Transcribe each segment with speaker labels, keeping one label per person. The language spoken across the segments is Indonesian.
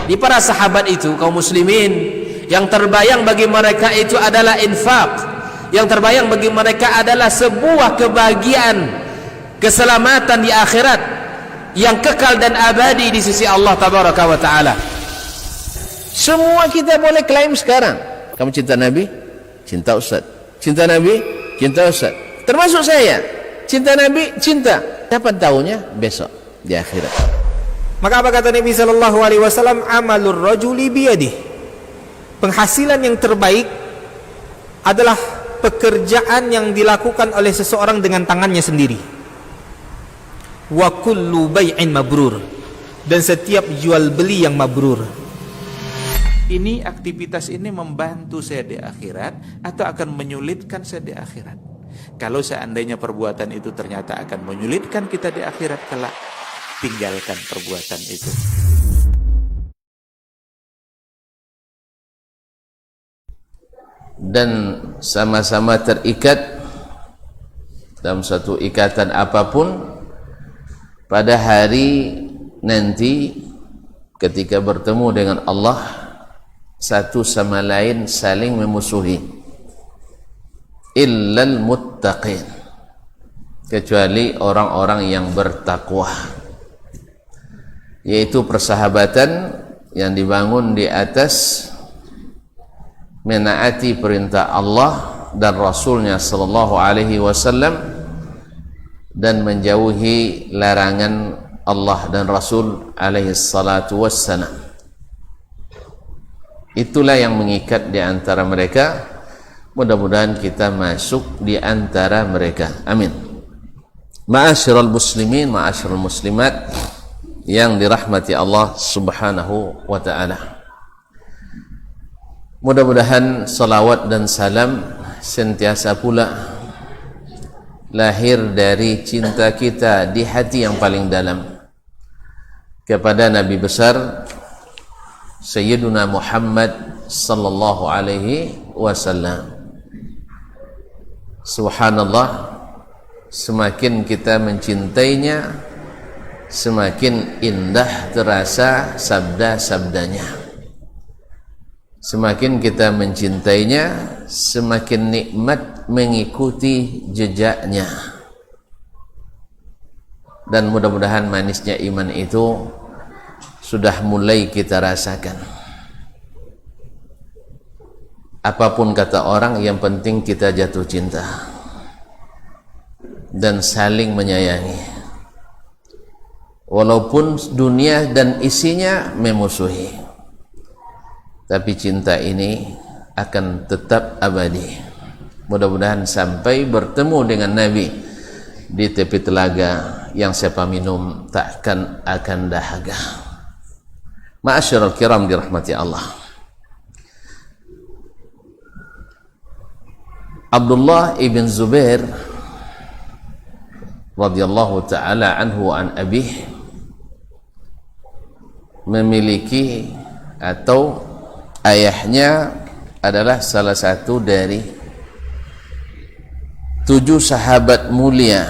Speaker 1: Di para sahabat itu, kaum muslimin, yang terbayang bagi mereka itu adalah infak, yang terbayang bagi mereka adalah sebuah kebahagiaan, keselamatan di akhirat yang kekal dan abadi di sisi Allah tabaraka wa taala. Semua kita boleh klaim sekarang, kamu cinta Nabi, cinta Ustaz. Cinta Nabi, cinta Ustaz. Termasuk saya, cinta Nabi, cinta. Dapat tahunya besok di akhirat.
Speaker 2: Maka apa kata Nabi sallallahu alaihi wasallam? Amalur rajuli biyadih. Penghasilan yang terbaik adalah pekerjaan yang dilakukan oleh seseorang dengan tangannya sendiri. Wa kullu bai'in mabrur. Dan setiap jual beli yang mabrur.
Speaker 3: Ini aktivitas ini membantu saya di akhirat atau akan menyulitkan saya di akhirat? Kalau seandainya perbuatan itu ternyata akan menyulitkan kita di akhirat kelak, tinggalkan perbuatan itu.
Speaker 1: Dan sama-sama terikat dalam satu ikatan apapun pada hari nanti ketika bertemu dengan Allah, satu sama lain saling memusuhi, illal muttaqin, kecuali orang-orang yang bertakwa, yaitu persahabatan yang dibangun di atas menaati perintah Allah dan Rasulnya sallallahu alaihi wasallam dan menjauhi larangan Allah dan Rasul alaihi salatu wassalam. Itulah yang mengikat di antara mereka. Mudah-mudahan kita masuk di antara mereka. Amin. Ma'asyiral muslimin, ma'asyiral muslimat yang dirahmati Allah subhanahu wa ta'ala. Mudah-mudahan salawat dan salam sentiasa pula lahir dari cinta kita di hati yang paling dalam kepada Nabi besar Sayyiduna Muhammad sallallahu alaihi wasallam. Subhanallah, semakin kita mencintainya, semakin indah terasa sabda-sabdanya. Semakin kita mencintainya, semakin nikmat mengikuti jejaknya. Dan mudah-mudahan manisnya iman itu sudah mulai kita rasakan. Apapun kata orang, yang penting kita jatuh cinta dan saling menyayangi, walaupun dunia dan isinya memusuhi, tapi cinta ini akan tetap abadi. Mudah-mudahan sampai bertemu dengan Nabi di tepi telaga yang siapa minum takkan akan dahaga. Ma'asyiral kiram dirahmati Allah. Abdullah ibn Zubair radhiyallahu ta'ala anhu an abih memiliki, atau ayahnya adalah salah satu dari 7 sahabat mulia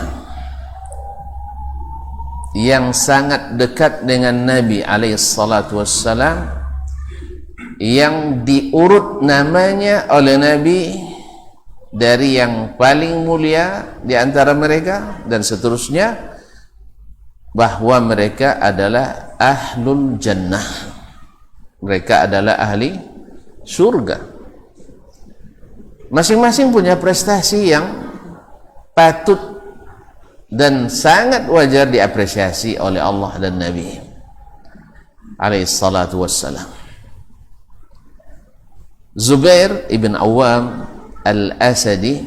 Speaker 1: yang sangat dekat dengan Nabi alaihissalatu wassalam, yang diurut namanya oleh Nabi dari yang paling mulia di antara mereka dan seterusnya, bahwa mereka adalah ahlul jannah, mereka adalah ahli surga. Masing-masing punya prestasi yang patut dan sangat wajar diapresiasi oleh Allah dan Nabi alaihissalatu wassalam. Zubair ibn Awam al-Asadi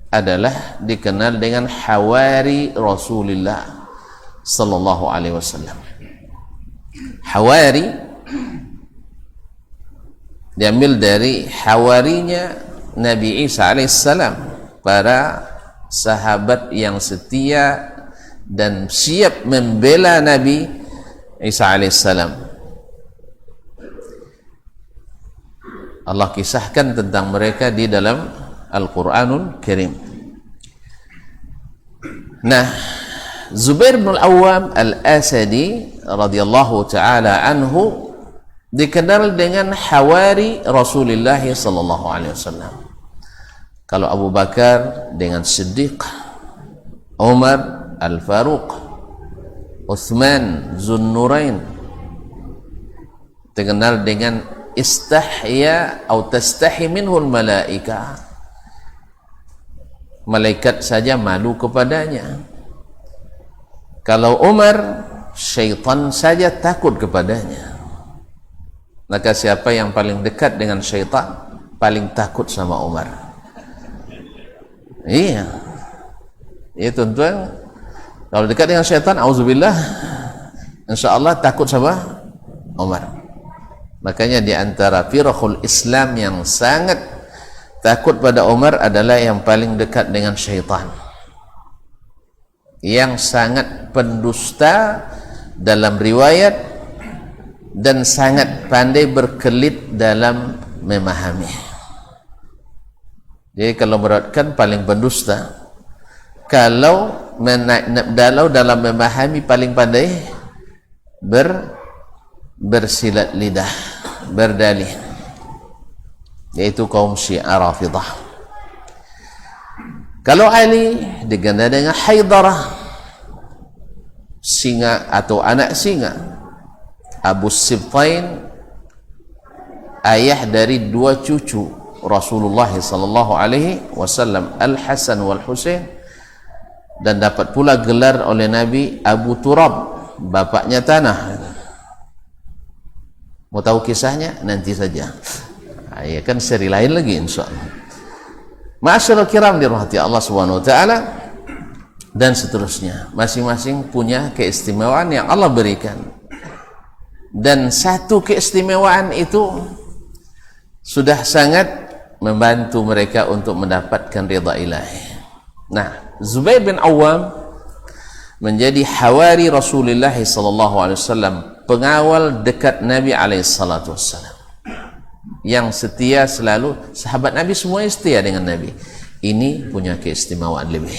Speaker 1: adalah dikenal dengan Hawari Rasulullah sallallahu alaihi wasallam. Hawari diambil dari hawarinya Nabi Isa alaihissalam, para sahabat yang setia dan siap membela Nabi Isa alaihissalam. Allah kisahkan tentang mereka di dalam Al-Quranul Karim. Nah, Zubair bin Al-Awwam Al-Asadi radhiyallahu taala anhu dikenal dengan hawari Rasulullah sallallahu alaihi wasallam. Kalau Abu Bakar dengan Siddiq, Umar Al-Faruq, Uthman Zunnurain, dikenal dengan istahya atau tastahi minhul malaika, malaikat saja malu kepadanya. Kalau Umar, syaitan saja takut kepadanya. Maka siapa yang paling dekat dengan syaitan paling takut sama Umar. Iya, ya tuan-tuan, kalau dekat dengan syaitan, auzubillah, insyaallah takut sama Umar. Makanya di antara firqul Islam yang sangat takut pada Umar adalah yang paling dekat dengan syaitan, yang sangat pendusta dalam riwayat dan sangat pandai berkelit dalam memahami. Jadi kalau beratkan paling pendusta, kalau dalam memahami paling pandai bersilat lidah, berdalih, yaitu kaum Syiah Rafidah. Kalau Ali dikenal dengan Haidarah, singa atau anak singa, Abu Sibtain, ayah dari dua cucu Rasulullah sallallahu alaihi wasallam, Al-Hasan wal Husain, dan dapat pula gelar oleh Nabi Abu Turab, bapaknya tanah. Mau tahu kisahnya? Nanti saja. Ya kan seri lain lagi insyaallah. Ma'asyiral kiram dirahmati Allah Subhanahu wa taala, dan seterusnya. Masing-masing punya keistimewaan yang Allah berikan. Dan satu keistimewaan itu sudah sangat membantu mereka untuk mendapatkan ridha ilahi. Nah, Zubair bin Awwam menjadi hawari Rasulullah sallallahu alaihi wasallam, pengawal dekat Nabi alaihi salatu wasallam, yang setia selalu. Sahabat Nabi semuanya setia dengan Nabi. Ini punya keistimewaan lebih.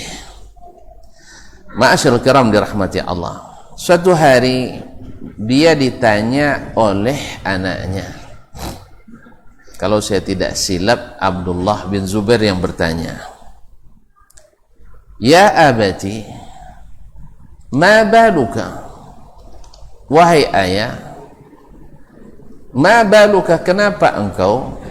Speaker 1: Ma'asyiral kiram dirahmati Allah. Suatu hari dia ditanya oleh anaknya. Kalau saya tidak silap, Abdullah bin Zubair yang bertanya, "Ya abati, ma baluka?" Wahai ayah, ma baluka, kenapa engkau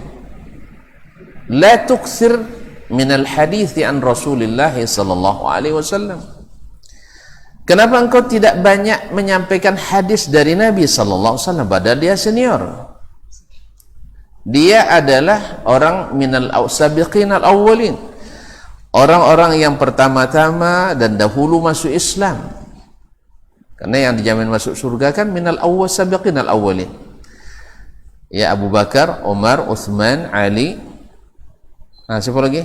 Speaker 1: la tukthir min al-hadithi an Rasulillah sallallahu alaihi wasallam? Kenapa engkau tidak banyak menyampaikan hadis dari Nabi sallallahu alaihi wasallam, padahal dia senior? Dia adalah orang minal sabiqin al-awwalin, orang-orang yang pertama-tama dan dahulu masuk Islam. Karena yang dijamin masuk surga kan minal awwal sabiqin al-awwalin. Ya, Abu Bakar, Umar, Uthman, Ali. Nah, siapa lagi?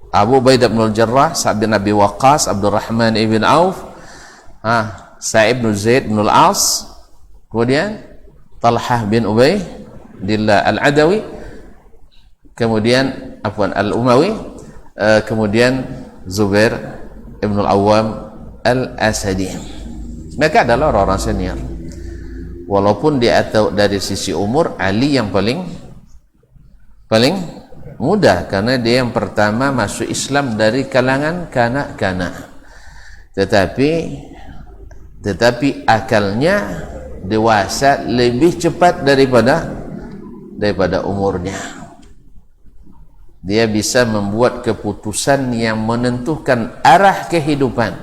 Speaker 1: Abu Ubaidah bin Al-Jarrah, Sa'd bin Abi Waqqas, Abdurrahman ibn Auf, Sa'id bin Zaid bin Al-As, kemudian Talhah bin Ubaidillah Al-Adawi, kemudian Al-Umawi, kemudian Zubair ibn Al-Awwam Al-Asadi. Mereka adalah orang-orang senior. Walaupun dia atau dari sisi umur Ali yang paling muda, karena dia yang pertama masuk Islam dari kalangan kanak-kanak. Tetapi akalnya dewasa lebih cepat daripada umurnya. Dia bisa membuat keputusan yang menentukan arah kehidupan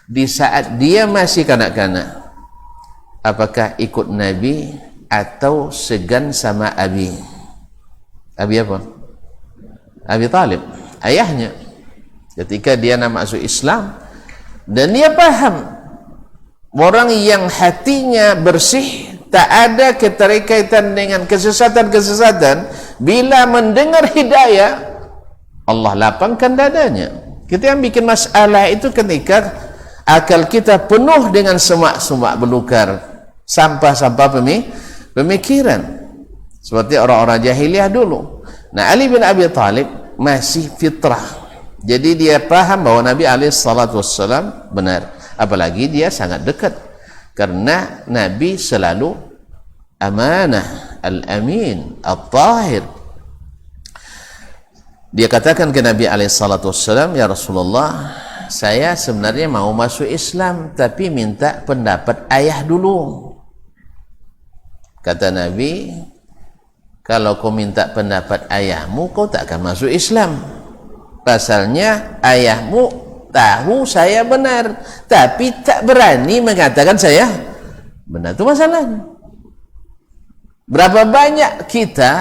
Speaker 1: di saat dia masih kanak-kanak. Apakah ikut Nabi atau segan sama Abi apa? Abi Talib, ayahnya. Ketika dia nak masuk Islam dan dia paham orang yang hatinya bersih, tak ada keterkaitan dengan kesesatan-kesesatan, bila mendengar hidayah Allah lapangkan dadanya. Kita yang bikin masalah itu ketika akal kita penuh dengan semak-semak belukar, sampah-sampah pemikiran, seperti orang-orang jahiliyah dulu. Nah, Ali bin Abi Talib masih fitrah, Jadi dia paham bahwa Nabi SAW benar. Apalagi dia sangat dekat. Karena Nabi selalu amanah, al-amin, al-tahir. Dia katakan ke Nabi SAW, ya Rasulullah, saya sebenarnya mau masuk Islam, tapi minta pendapat ayah dulu. Kata Nabi, kalau kau minta pendapat ayahmu, kau tak akan masuk Islam. Pasalnya ayahmu tahu saya benar, tapi tak berani mengatakan saya benar. Itu masalahnya. Berapa banyak kita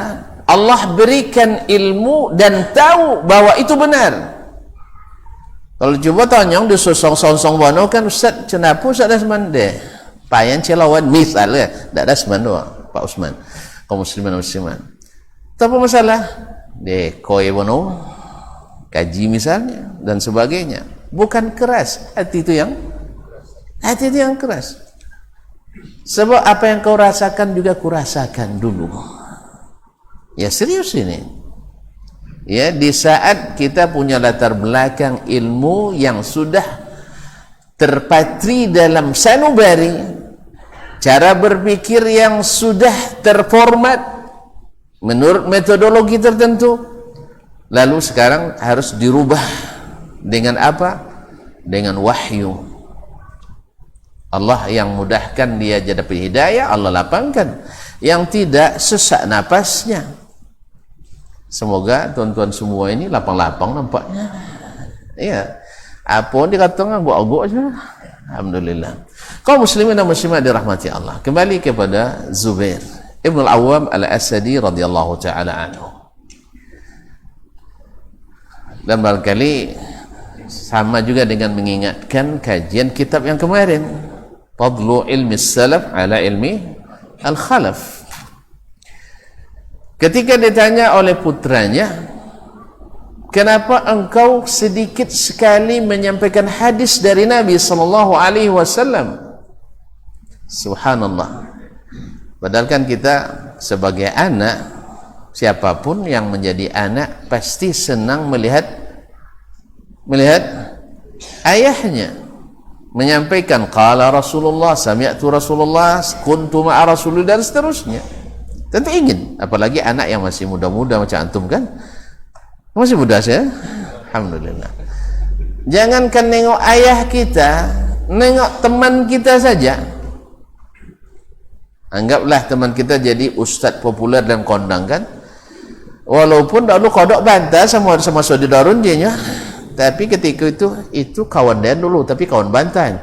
Speaker 1: Allah berikan ilmu dan tahu bahwa itu benar. Kalau coba tanya di sosong-sosong bono kan, Ustaz kenapa Ustaz Dasman deh payan celawan misalnya tak Dasman doang Pak Usman kaum muslimin musliman. Apa masalah deh koi bono kaji misalnya dan sebagainya, bukan keras hati itu yang keras. Sebab apa yang kau rasakan juga kurasakan dulu. Ya serius ini. Ya, di saat kita punya latar belakang ilmu yang sudah terpatri dalam sanubari, cara berpikir yang sudah terformat menurut metodologi tertentu, lalu sekarang harus dirubah dengan apa? Dengan wahyu. Allah yang mudahkan dia jadi hidayah, Allah lapangkan. Yang tidak sesak napasnya. Semoga tuan-tuan semua ini lapang-lapang nampaknya. Iya. Apa dikatakan agak-agak saja. Alhamdulillah. Kaum muslimin dan muslimat dirahmati Allah. Kembali kepada Zubair Ibn al-Awwam al-Asadi radhiyallahu taala anhu. Dan barangkali sama juga dengan mengingatkan kajian kitab yang kemarin, Fadlu ilmi salaf ala ilmi al-khalaf. Ketika ditanya oleh putranya, kenapa engkau sedikit sekali menyampaikan hadis dari Nabi sallallahu alaihi wasallam? Subhanallah. Padahal kan kita sebagai anak, siapapun yang menjadi anak pasti senang melihat ayahnya menyampaikan qala Rasulullah, sami'tu Rasulullah, kuntu ma'a Rasulullah, dan seterusnya. Tentu ingin, apalagi anak yang masih muda-muda macam antum kan, masih muda saya, alhamdulillah. Jangankan nengok ayah kita, nengok teman kita saja. Anggaplah teman kita jadi ustaz populer dan kondang kan, walaupun dahulu kodok bantah sama saudarun dia, tapi ketika itu kawan dia dulu, tapi kawan bantai.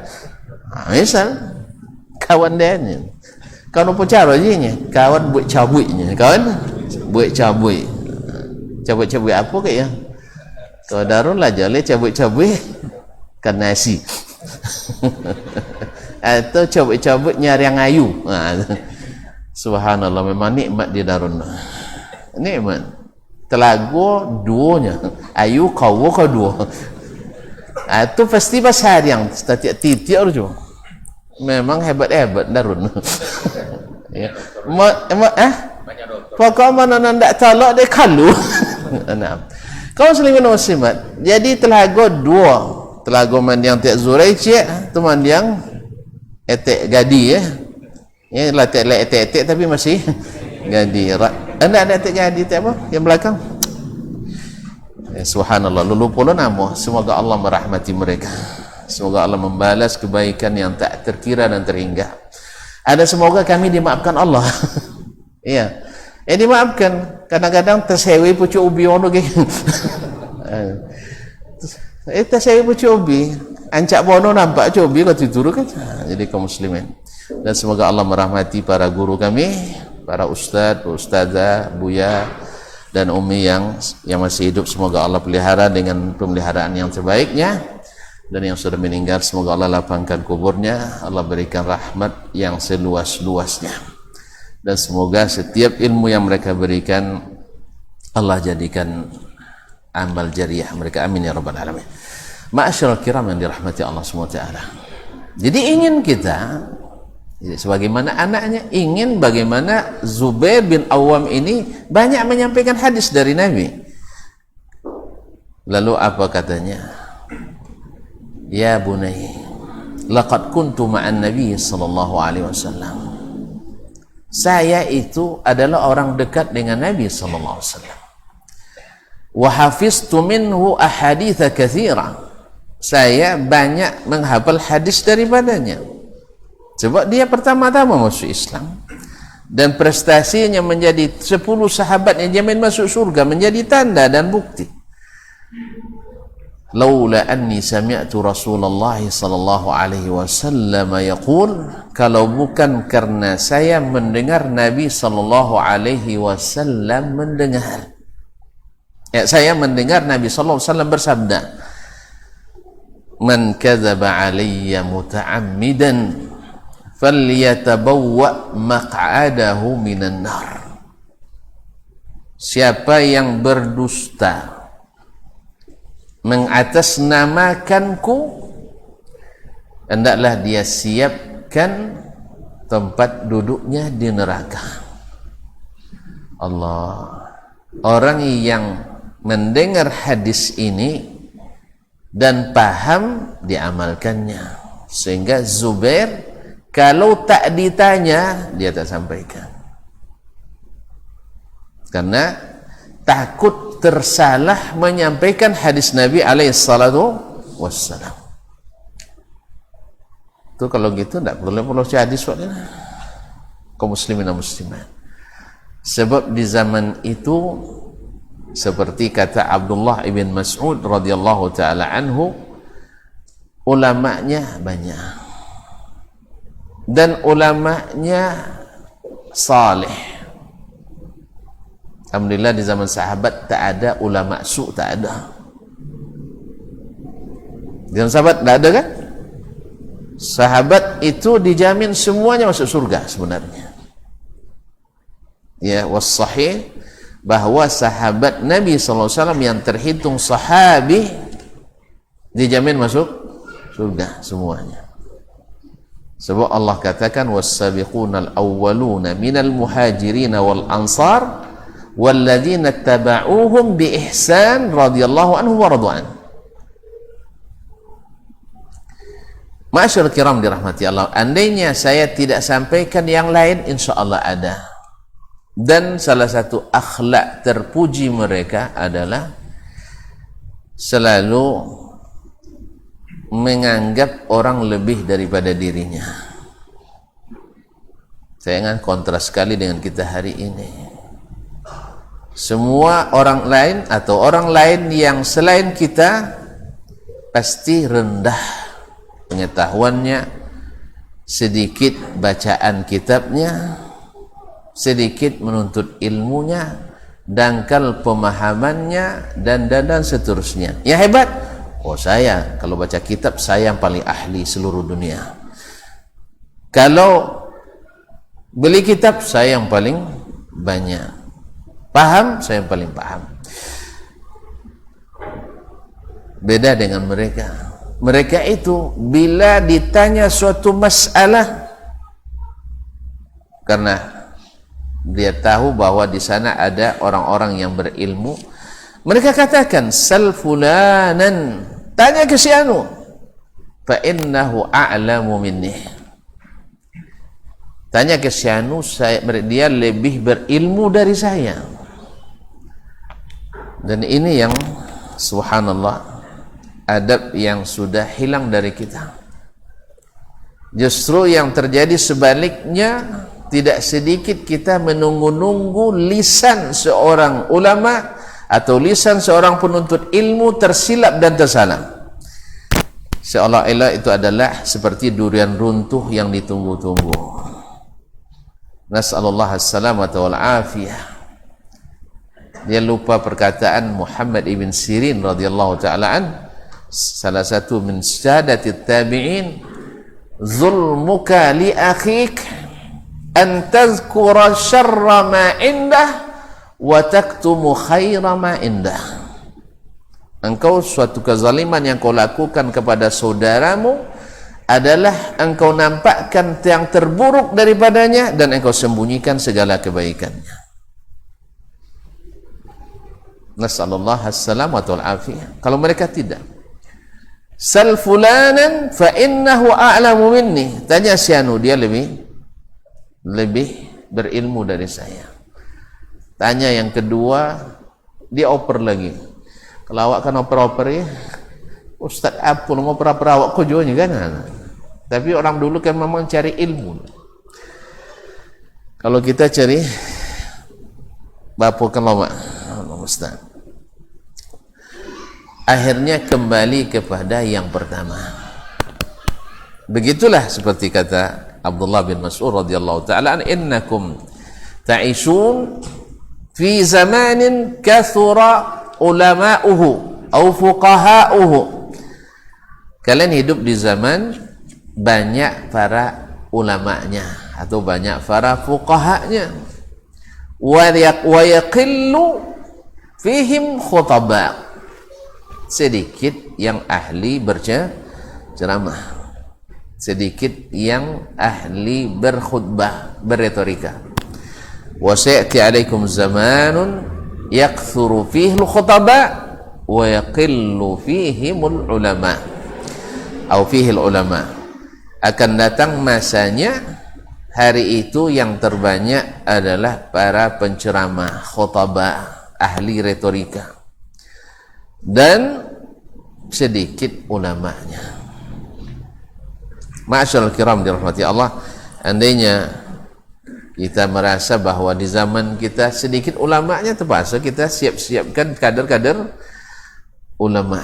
Speaker 1: Misal kawan dia, kawan apa cara je, kawan buat cabutnya, kawan buat cabut apa ke ya? Saudarun lah jale cabut kan nasi. Atau cabut nyari yang ayu. Subhanallah, memang nikmat di darun. Nikmat. Telago duonya, ayu kau dua. Itu pasti pasar yang titik tu. Memang hebat darun. Ya. Pokok mana nak talak dia kalu. Nah. Kau muslimin muslimat. Jadi telago dua. Telago mandiang tiak zurai cik, tu mandiang etek gadi ya. Ya latek etek tapi masih gadi. Anda ada etek gadi tak apa? Yang belakang. Ya, subhanallah, lulu pula nama. Semoga Allah merahmati mereka. Semoga Allah membalas kebaikan yang tak terkira dan terhingga. Ada semoga kami dimaafkan Allah. Iya. Dimaafkan. Kadang-kadang tersewi pucuk ubi ono ke. Tersewi pucuk ubi. Ancak bono nampak cobi kau tidur kan. Jadi kaum muslimin. Dan semoga Allah merahmati para guru kami, para ustaz, ustazah, buya dan umi yang masih hidup. Semoga Allah pelihara dengan pemeliharaan yang terbaiknya. Dan yang sudah meninggal, semoga Allah lapangkan kuburnya, Allah berikan rahmat yang seluas-luasnya, dan semoga setiap ilmu yang mereka berikan Allah jadikan amal jariah mereka, amin ya rabbal alamin. Ma'asyiral kiram yang dirahmati Allah SWT. Jadi ingin kita sebagaimana anaknya, ingin bagaimana Zubair bin Awwam ini banyak menyampaikan hadis dari Nabi. Lalu apa katanya? Ya bunai, laqad kuntu ma'an Nabi sallallahu alaihi wasallam. Saya itu adalah orang dekat dengan Nabi sallallahu alaihi wasallam. Wa hafiztu minhu ahaditsa katsira. Saya banyak menghafal hadis daripadanya. Sebab dia pertama-tama masuk Islam. Dan prestasinya menjadi 10 sahabat yang jamin masuk surga menjadi tanda dan bukti. Laula anni sami'tu Rasulullah sallallahu alaihi wasallam yaqul, kalau bukan karena saya mendengar Nabi sallallahu alaihi wasallam mendengar. Saya mendengar Nabi sallallahu alaihi wasallam bersabda, "Man kadzaba alayya muta'ammidan falyatabawwa maq'adahu minan nar." Siapa yang berdusta mengatasnamakanku, hendaklah dia siapkan tempat duduknya di neraka. Allah. Orang yang mendengar hadis ini dan paham, diamalkannya. Sehingga Zubair kalau tak ditanya, dia tak sampaikan. Karena takut tersalah menyampaikan hadis Nabi alaihissalatu wassalam. Itu kalau gitu tidak perlu hadis kaum muslimin dan muslimat. Sebab di zaman itu, seperti kata Abdullah ibn Mas'ud radhiyallahu taala anhu, ulamanya banyak dan ulamanya saleh. Alhamdulillah di zaman sahabat tak ada ulama su', tak ada. Di zaman sahabat tak ada kan? Sahabat itu dijamin semuanya masuk surga sebenarnya. Ya, was-sahih bahwa sahabat Nabi SAW yang terhitung sahabi dijamin masuk surga semuanya. Sebab Allah katakan was-sabiqunal awwaluna minal muhajirin wal ansar walladzina tabauhum bi ihsan radhiyallahu anhu wa radwan. Ma'asyiral kiram dirahmati Allah, andainya saya tidak sampaikan yang lain, insyaallah ada. Dan salah satu akhlak terpuji mereka adalah selalu menganggap orang lebih daripada dirinya. Saya ingat kontras sekali dengan kita hari ini. Semua orang lain atau orang lain yang selain kita pasti rendah pengetahuannya, sedikit bacaan kitabnya, sedikit menuntut ilmunya, dangkal pemahamannya, dan seterusnya. Yang hebat, oh saya kalau baca kitab saya yang paling ahli seluruh dunia. Kalau beli kitab saya yang paling banyak. Paham, saya yang paling paham. Beda dengan mereka. Mereka itu bila ditanya suatu masalah, karena dia tahu bahwa di sana ada orang-orang yang berilmu, mereka katakan sal fulanan, tanya ke si anu, fa innahu a'lamu minni. Tanya ke si anu, dia lebih berilmu dari saya. Dan ini yang subhanallah, adab yang sudah hilang dari kita. Justru yang terjadi sebaliknya, tidak sedikit kita menunggu-nunggu lisan seorang ulama atau lisan seorang penuntut ilmu tersilap dan tersalah. Seolah-olah itu adalah seperti durian runtuh yang ditunggu-tunggu. Nas'alullah as-salamata wal afiyah. Dia lupa perkataan Muhammad ibn Sirin radhiyallahu ta'ala an, salah satu min sadatit tabi'in, zulmuka li akhik an tazkura syarra ma indah wa taktumu khaira ma indah. Engkau suatu kezaliman yang kau lakukan kepada saudaramu adalah engkau nampakkan yang terburuk daripadanya dan engkau sembunyikan segala kebaikannya. Nasallallahu as-salamata wal afiyah. Kalau mereka tidak, sal fulanan fa innahu a'lamu minni. Tanya si anu, dia lebih berilmu dari saya. Tanya yang kedua, dia oper lagi. Kalau awak kan oper-oper ya, Ustaz apa mau pera-pera awak kojonya kan? Tapi orang dulu kan memang cari ilmu. Kalau kita cari bapu kan lama, Ustaz. Akhirnya kembali kepada yang pertama. Begitulah seperti kata Abdullah bin Mas'ud radhiyallahu ta'ala, innakum ta'ishun fi zamanin kathura ulama'uhu au fuqaha'uhu. Kalian hidup di zaman banyak para ulamanya atau banyak para fuqahanya, wa yaqillu fihim khutaba', sedikit yang ahli berceramah, sedikit yang ahli berkhutbah, berretorika. Wa sayati alaikum zamanun yakthuru fihi al-khutaba wa yaqillu fihimul ulama atau fihi ulama. Akan datang masanya hari itu yang terbanyak adalah para penceramah, khutbah, ahli retorika, dan sedikit ulamanya. Ma'asyiral kiram dirahmati Allah, andainya kita merasa bahwa di zaman kita sedikit ulamanya, terpaksa kita siap-siapkan kader-kader ulama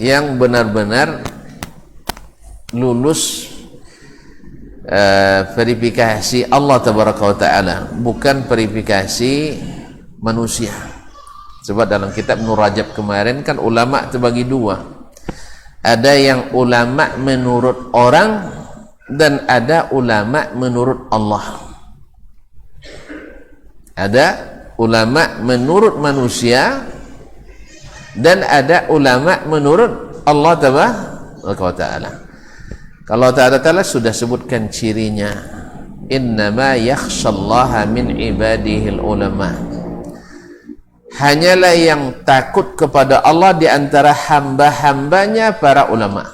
Speaker 1: yang benar-benar lulus verifikasi Allah tabaraka wa ta'ala, bukan verifikasi manusia. Sebab dalam kitab Nur Rajab kemarin kan ulama terbagi dua. Ada yang ulama menurut orang dan ada ulama menurut Allah. Ada ulama menurut manusia dan ada ulama menurut Allah tabaraka wa ta'ala. Kalau Ta'ala sudah sebutkan cirinya, innama yakhshallaha min ibadihil ulama. Hanyalah yang takut kepada Allah di antara hamba-hambanya para ulama.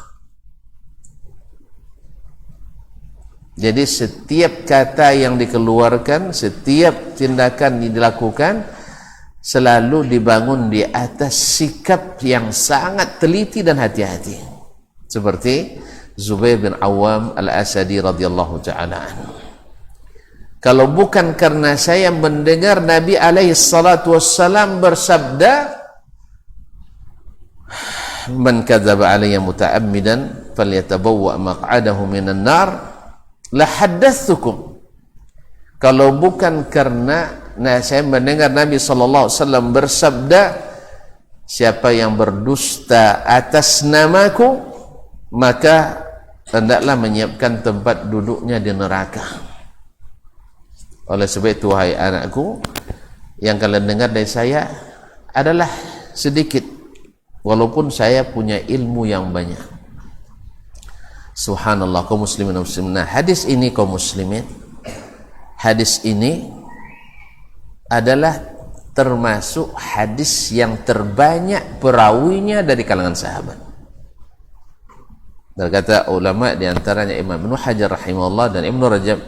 Speaker 1: Jadi setiap kata yang dikeluarkan, setiap tindakan yang dilakukan selalu dibangun di atas sikap yang sangat teliti dan hati-hati. Seperti Zubair bin Awam al-Asadi radhiyallahu ta'ala anhu. Kalau bukan karena saya mendengar Nabi alaihi salatu wassalam bersabda, man kadzaba alayya muta'ammidan falyatabawwa maq'adahu minan nar, la haddatsukum. Kalau bukan karena saya mendengar Nabi sallallahu alaihi wasallam bersabda, siapa yang berdusta atas namaku, maka hendaklah menyiapkan tempat duduknya di neraka. Oleh sebab itu, wahai anakku, yang kalian dengar dari saya adalah sedikit, walaupun saya punya ilmu yang banyak. Subhanallah, kaum muslimin dan muslimat. Nah, hadis ini kaum muslimin, hadis ini adalah termasuk hadis yang terbanyak perawinya dari kalangan sahabat. Berkata ulama di antaranya Imam Ibnu Hajar rahimahullah dan Ibnu Rajab,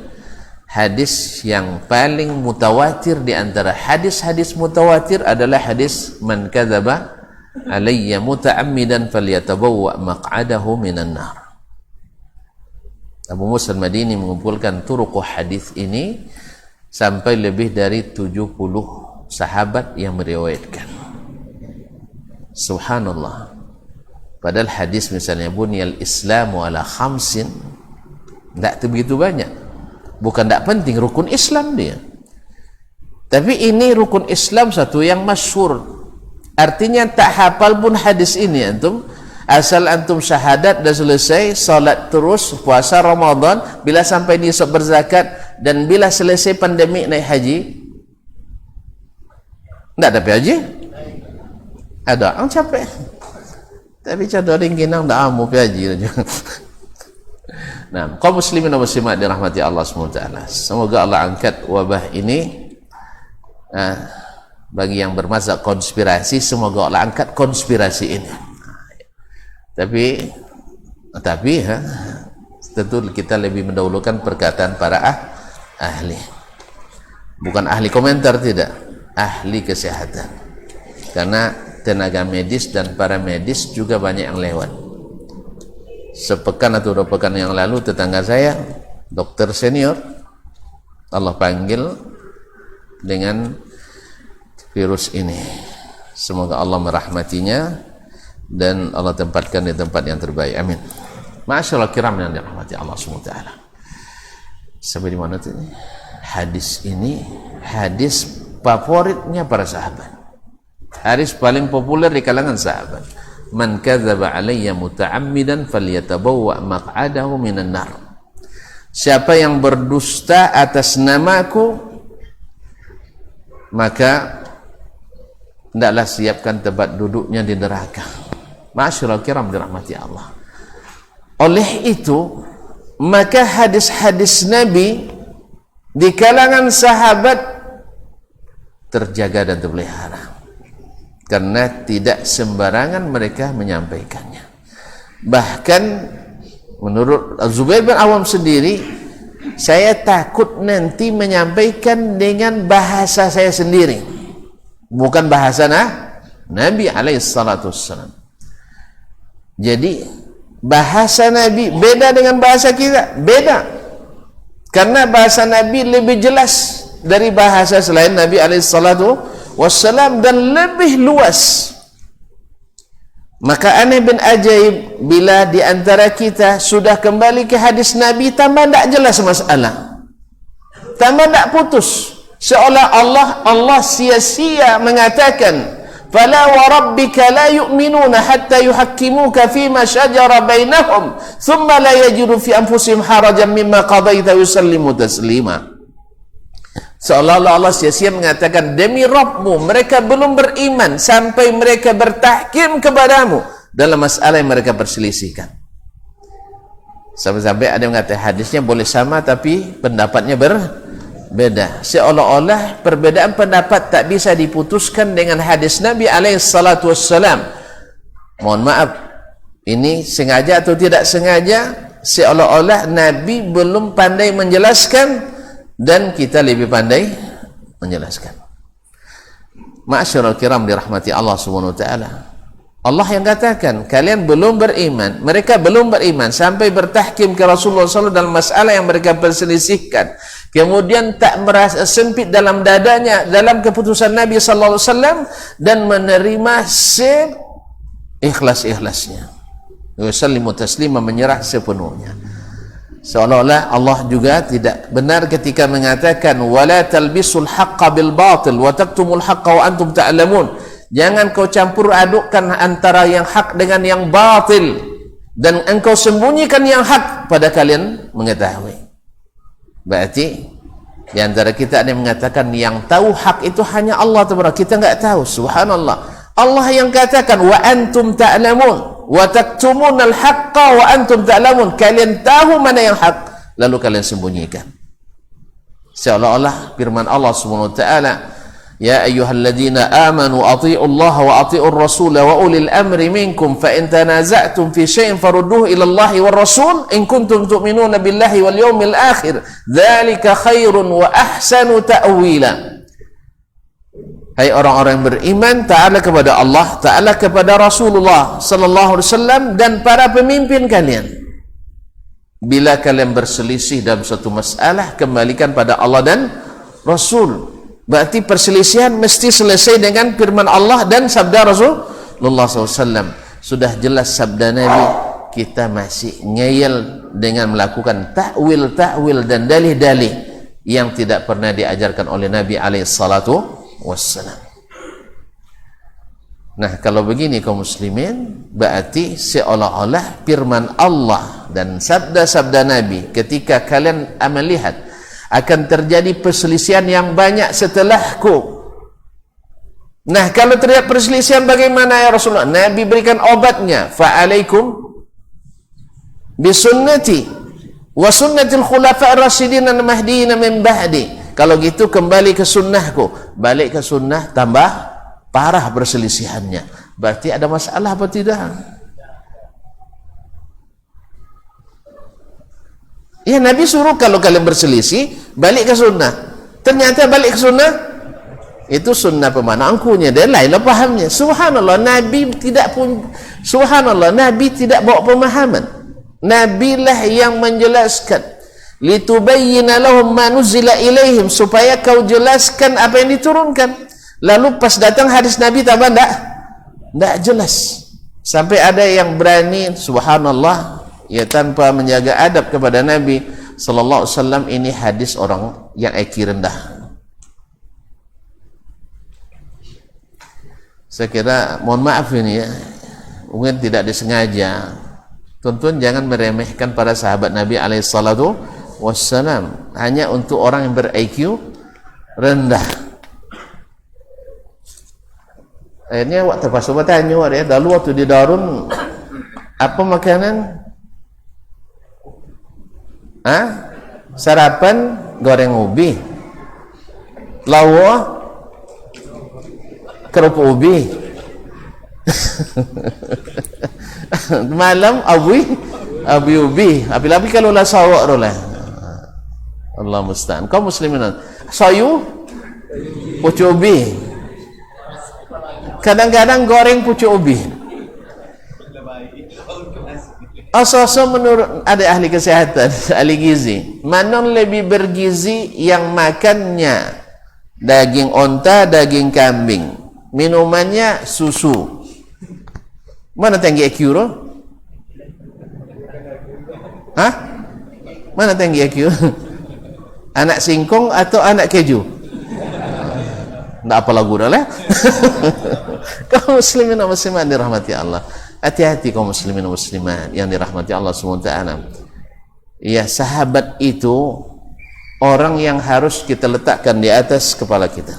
Speaker 1: hadis yang paling mutawatir di antara hadis-hadis mutawatir adalah hadis man kadzaba alayya muta'ammidan falyatabawwa maq'adahu minan nar. Abu Musa al-Madini mengumpulkan turuq hadis ini sampai lebih dari 70 sahabat yang meriwayatkan. Subhanallah. Padahal hadis misalnya bunyal islamu ala khamsin, tidak begitu banyak. Bukan tidak penting, rukun Islam dia. Tapi ini rukun Islam satu yang masyhur. Artinya tak hafal pun hadis ini antum, asal antum syahadat dan selesai, salat terus, puasa Ramadan, bila sampai nisab berzakat, dan bila selesai pandemik naik haji. Tidak ada haji? Ada orang capek. Tapi cadar ringkinang dah amu haji aja. Nah, kaum muslimin dan muslimat dirahmati Allah SWT. Semoga Allah angkat wabah ini bagi yang bermazhab konspirasi, semoga Allah angkat konspirasi ini. Tapi tentu kita lebih mendahulukan perkataan para ahli, bukan ahli komentar, tidak, ahli kesehatan, karena tenaga medis dan para medis juga banyak yang lewat. Sepekan atau 2 pekan yang lalu tetangga saya, dokter senior, Allah panggil dengan virus ini. Semoga Allah merahmatinya dan Allah tempatkan di tempat yang terbaik. Amin. Masyaallah kiram yang dirahmati Allah SWT. Sampai di mana tuh? Hadis ini hadis favoritnya para sahabat. Hadis paling populer di kalangan sahabat. Man kadzaba alayya muta'ammidan falyatabawwa maq'adahu minan nar. Siapa yang berdusta atas namaku, maka hendaklah siapkan tempat duduknya di neraka. Ma'asyiral kiram dirahmati Allah. Oleh itu, maka hadis-hadis Nabi di kalangan sahabat terjaga dan terpelihara, karena tidak sembarangan mereka menyampaikannya. Bahkan menurut Zubair bin Awam sendiri, saya takut nanti menyampaikan dengan bahasa saya sendiri, bukan bahasa Nabi alaihissalam. Jadi bahasa Nabi beda dengan bahasa kita, beda, karena bahasa Nabi lebih jelas dari bahasa selain Nabi alaihissalam dan lebih luas. Maka aneh bin ajaib bila di antara kita sudah kembali ke hadis Nabi tambah tak jelas masalah, tambah tak putus, seolah Allah sia-sia mengatakan, fala wa rabbika la yu'minuna hatta yuhakkimuka fima shajara bainahum thumma la yajidu fi anfusihim harajan mimma qadaita wa yusallimu taslima. Seolah-olah Allah sia-sia mengatakan, demi Rabbmu, mereka belum beriman sampai mereka bertahkim kepadamu dalam masalah yang mereka perselisihkan. Sampai-sampai ada yang mengatakan hadisnya boleh sama tapi pendapatnya berbeda. Seolah-olah perbedaan pendapat tak bisa diputuskan dengan hadis Nabi alaihissalam. Mohon maaf, ini sengaja atau tidak sengaja, seolah-olah Nabi belum pandai menjelaskan dan kita lebih pandai menjelaskan. Ma'asyiral kiram dirahmati Allah Subhanahu wa taala. Allah yang katakan, kalian belum beriman, mereka belum beriman sampai bertahkim ke Rasulullah SAW dalam masalah yang mereka perselisihkan. Kemudian tak merasa sempit dalam dadanya dalam keputusan Nabi sallallahu alaihi wasallam dan menerima seikhlas-ikhlasnya. Yusallimu taslima, menyerah sepenuhnya. Seolah-olah Allah juga tidak benar ketika mengatakan wala talbisul haqqa bil batil wa taktumul haqqa wa antum ta'lamun. Jangan kau campur adukkan antara yang hak dengan yang batil dan engkau sembunyikan yang hak pada kalian mengetahui. Berarti di antara kita ada yang mengatakan yang tahu hak itu hanya Allah Taala, kita enggak tahu. Subhanallah. Allah yang katakan wa antum ta'lamun wa taktumunal haqqa wa antum ta'lamun, kalian tahu mana yang hak lalu kalian sembunyikan. Seolah-olah firman Allah Subhanahu wa taala, ya ayyuhalladzina amanu athi'ullaha wa athi'ur rasula wa ulil amri minkum fa in tanaza'tum fi syai'in farudduhu ila Allahi war rasul in kuntum tu'minuna billahi wal yawmil akhir dzalika khairun wa ahsanu ta'wila. Hai orang-orang yang beriman, ta'ala kepada Allah, ta'ala kepada Rasulullah sallallahu alaihi wasallam dan para pemimpin kalian. Bila kalian berselisih dalam suatu masalah, kembalikan pada Allah dan Rasul. Berarti perselisihan mesti selesai dengan firman Allah dan sabda Rasulullah SAW. Sudah jelas sabda Nabi, kita masih ngeyel dengan melakukan takwil-takwil dan dalih-dalih yang tidak pernah diajarkan oleh Nabi alaihissalatu wassalam. Nah, kalau begini kaum muslimin, berarti seolah-olah firman Allah dan sabda-sabda Nabi ketika kalian melihat akan terjadi perselisihan yang banyak setelahku. Nah, kalau terjadi perselisihan bagaimana ya Rasulullah? Nabi berikan obatnya, fa'alaikum bisunnati wa sunnatil khulafa'ir rasyidin al-mahdiyyin min ba'di. Kalau gitu kembali ke sunnahku. Balik ke sunnah, tambah parah berselisihannya. Berarti ada masalah apa tidak? Ya, Nabi suruh kalau kalian berselisih balik ke sunnah. Ternyata balik ke sunnah itu sunnah pemanangkunya, dan lainlah pahamnya. Subhanallah, Nabi tidak bawa pemahaman. Nabilah yang menjelaskan, litubayyina lahum ma nuzila ilaihim, supaya kau jelaskan apa yang diturunkan. Lalu pas datang hadis Nabi tambah enggak jelas. Sampai ada yang berani, subhanallah, ya tanpa menjaga adab kepada Nabi sallallahu alaihi wasallam, ini hadis orang yang IQ rendah. Saya kira, mohon maaf ini ya, mungkin tidak disengaja. Tuan-tuan jangan meremehkan para sahabat Nabi alaihi salatu wassalam hanya untuk orang yang ber-IQ rendah. Akhirnya waktu terpaksa bertanya ya, dulu waktu di Darun apa makanan? Sarapan goreng ubi, lawa kerupuk ubi, malam abi ubi, api kalau lah sawak rolah. Allah musta'an. Kau muslimin sayu pucuk ubi, kadang-kadang goreng pucuk ubi. Asal menurut ada ahli kesehatan, ahli gizi, mana lebih bergizi yang makannya daging onta, daging kambing, minumannya susu. Mana tinggi IQ roh? Mana tinggi IQ? Anak singkong atau anak keju? Nggak apa lagu dah lah. Kaum muslimin dan muslimat dirahmati Allah. Hati-hati kaum muslimin dan muslimat yang dirahmati Allah SWT. Ya, sahabat itu orang yang harus kita letakkan di atas kepala kita.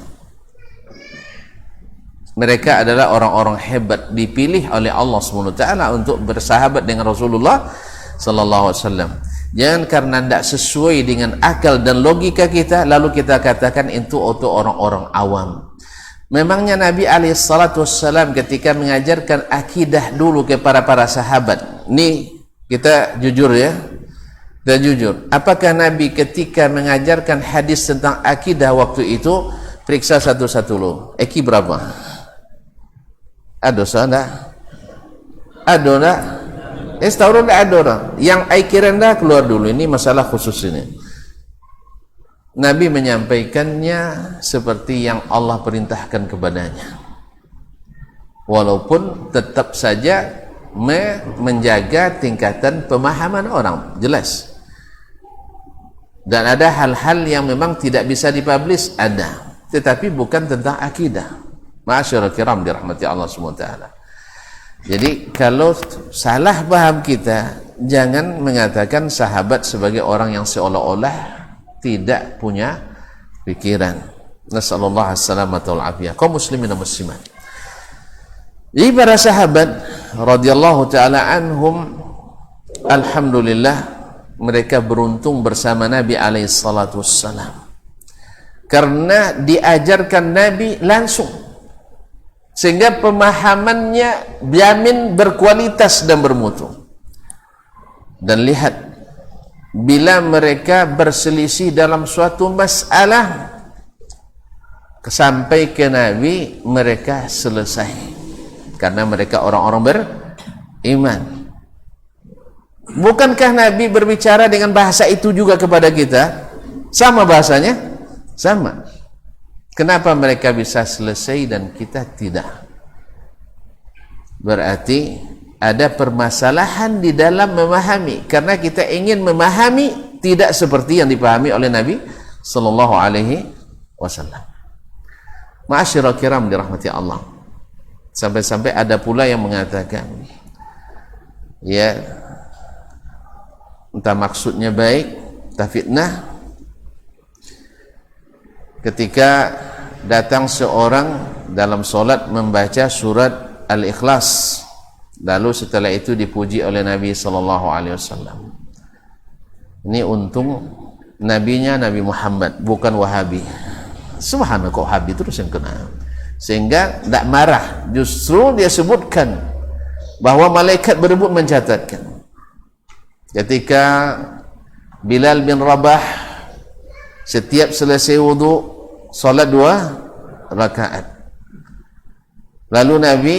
Speaker 1: Mereka adalah orang-orang hebat, dipilih oleh Allah SWT untuk bersahabat dengan Rasulullah sallallahu alaihi wasallam. Jangan karena tidak sesuai dengan akal dan logika kita lalu kita katakan itu untuk orang-orang awam. Memangnya Nabi alaihissalam ketika mengajarkan akidah dulu kepada para sahabat, ini kita jujur ya, dan jujur, apakah Nabi ketika mengajarkan hadis tentang akidah waktu itu periksa satu-satu lo, eki berapa? Ada enggak? Ada enggak? Setahu enggak ada orang. Yang IQ rendah keluar dulu, ini masalah khusus ini. Nabi menyampaikannya seperti yang Allah perintahkan kepadanya, walaupun tetap saja menjaga tingkatan pemahaman orang, jelas. Dan ada hal-hal yang memang tidak bisa dipublish, ada, tetapi bukan tentang akidah. Ma'asyiral kiram dirahmati Allah SWT. Jadi kalau salah paham kita, jangan mengatakan sahabat sebagai orang yang seolah-olah tidak punya pikiran. Nasallallahu alaihi wasallam. Kaum muslimin dan muslimat, jadi para sahabat radhiyallahu taala anhum, alhamdulillah mereka beruntung bersama Nabi alaihi salatu wassalam, karena diajarkan Nabi langsung, sehingga pemahamannya jamin berkualitas dan bermutu. Dan lihat, bila mereka berselisih dalam suatu masalah sampai ke Nabi, mereka selesai karena mereka orang-orang beriman. Bukankah Nabi berbicara dengan bahasa itu juga kepada kita? Sama bahasanya? Sama. Kenapa mereka bisa selesai dan kita tidak? Berarti ada permasalahan di dalam memahami, karena kita ingin memahami tidak seperti yang dipahami oleh Nabi sallallahu alaihi wasallam. Ma'asyiral kiram dirahmati Allah. Sampai-sampai ada pula yang mengatakan, ya, entah maksudnya baik, entah fitnah, ketika datang seorang dalam solat membaca surat Al-Ikhlas, lalu setelah itu dipuji oleh Nabi sallallahu alaihi wasallam. Ini untung nabinya Nabi Muhammad, bukan Wahabi. Subhanallah, kok Wahabi terus yang kena. Sehingga tidak marah, justru dia sebutkan bahwa malaikat berebut mencatatkan. Ketika Bilal bin Rabah setiap selesai wudu solat 2 rakaat, lalu Nabi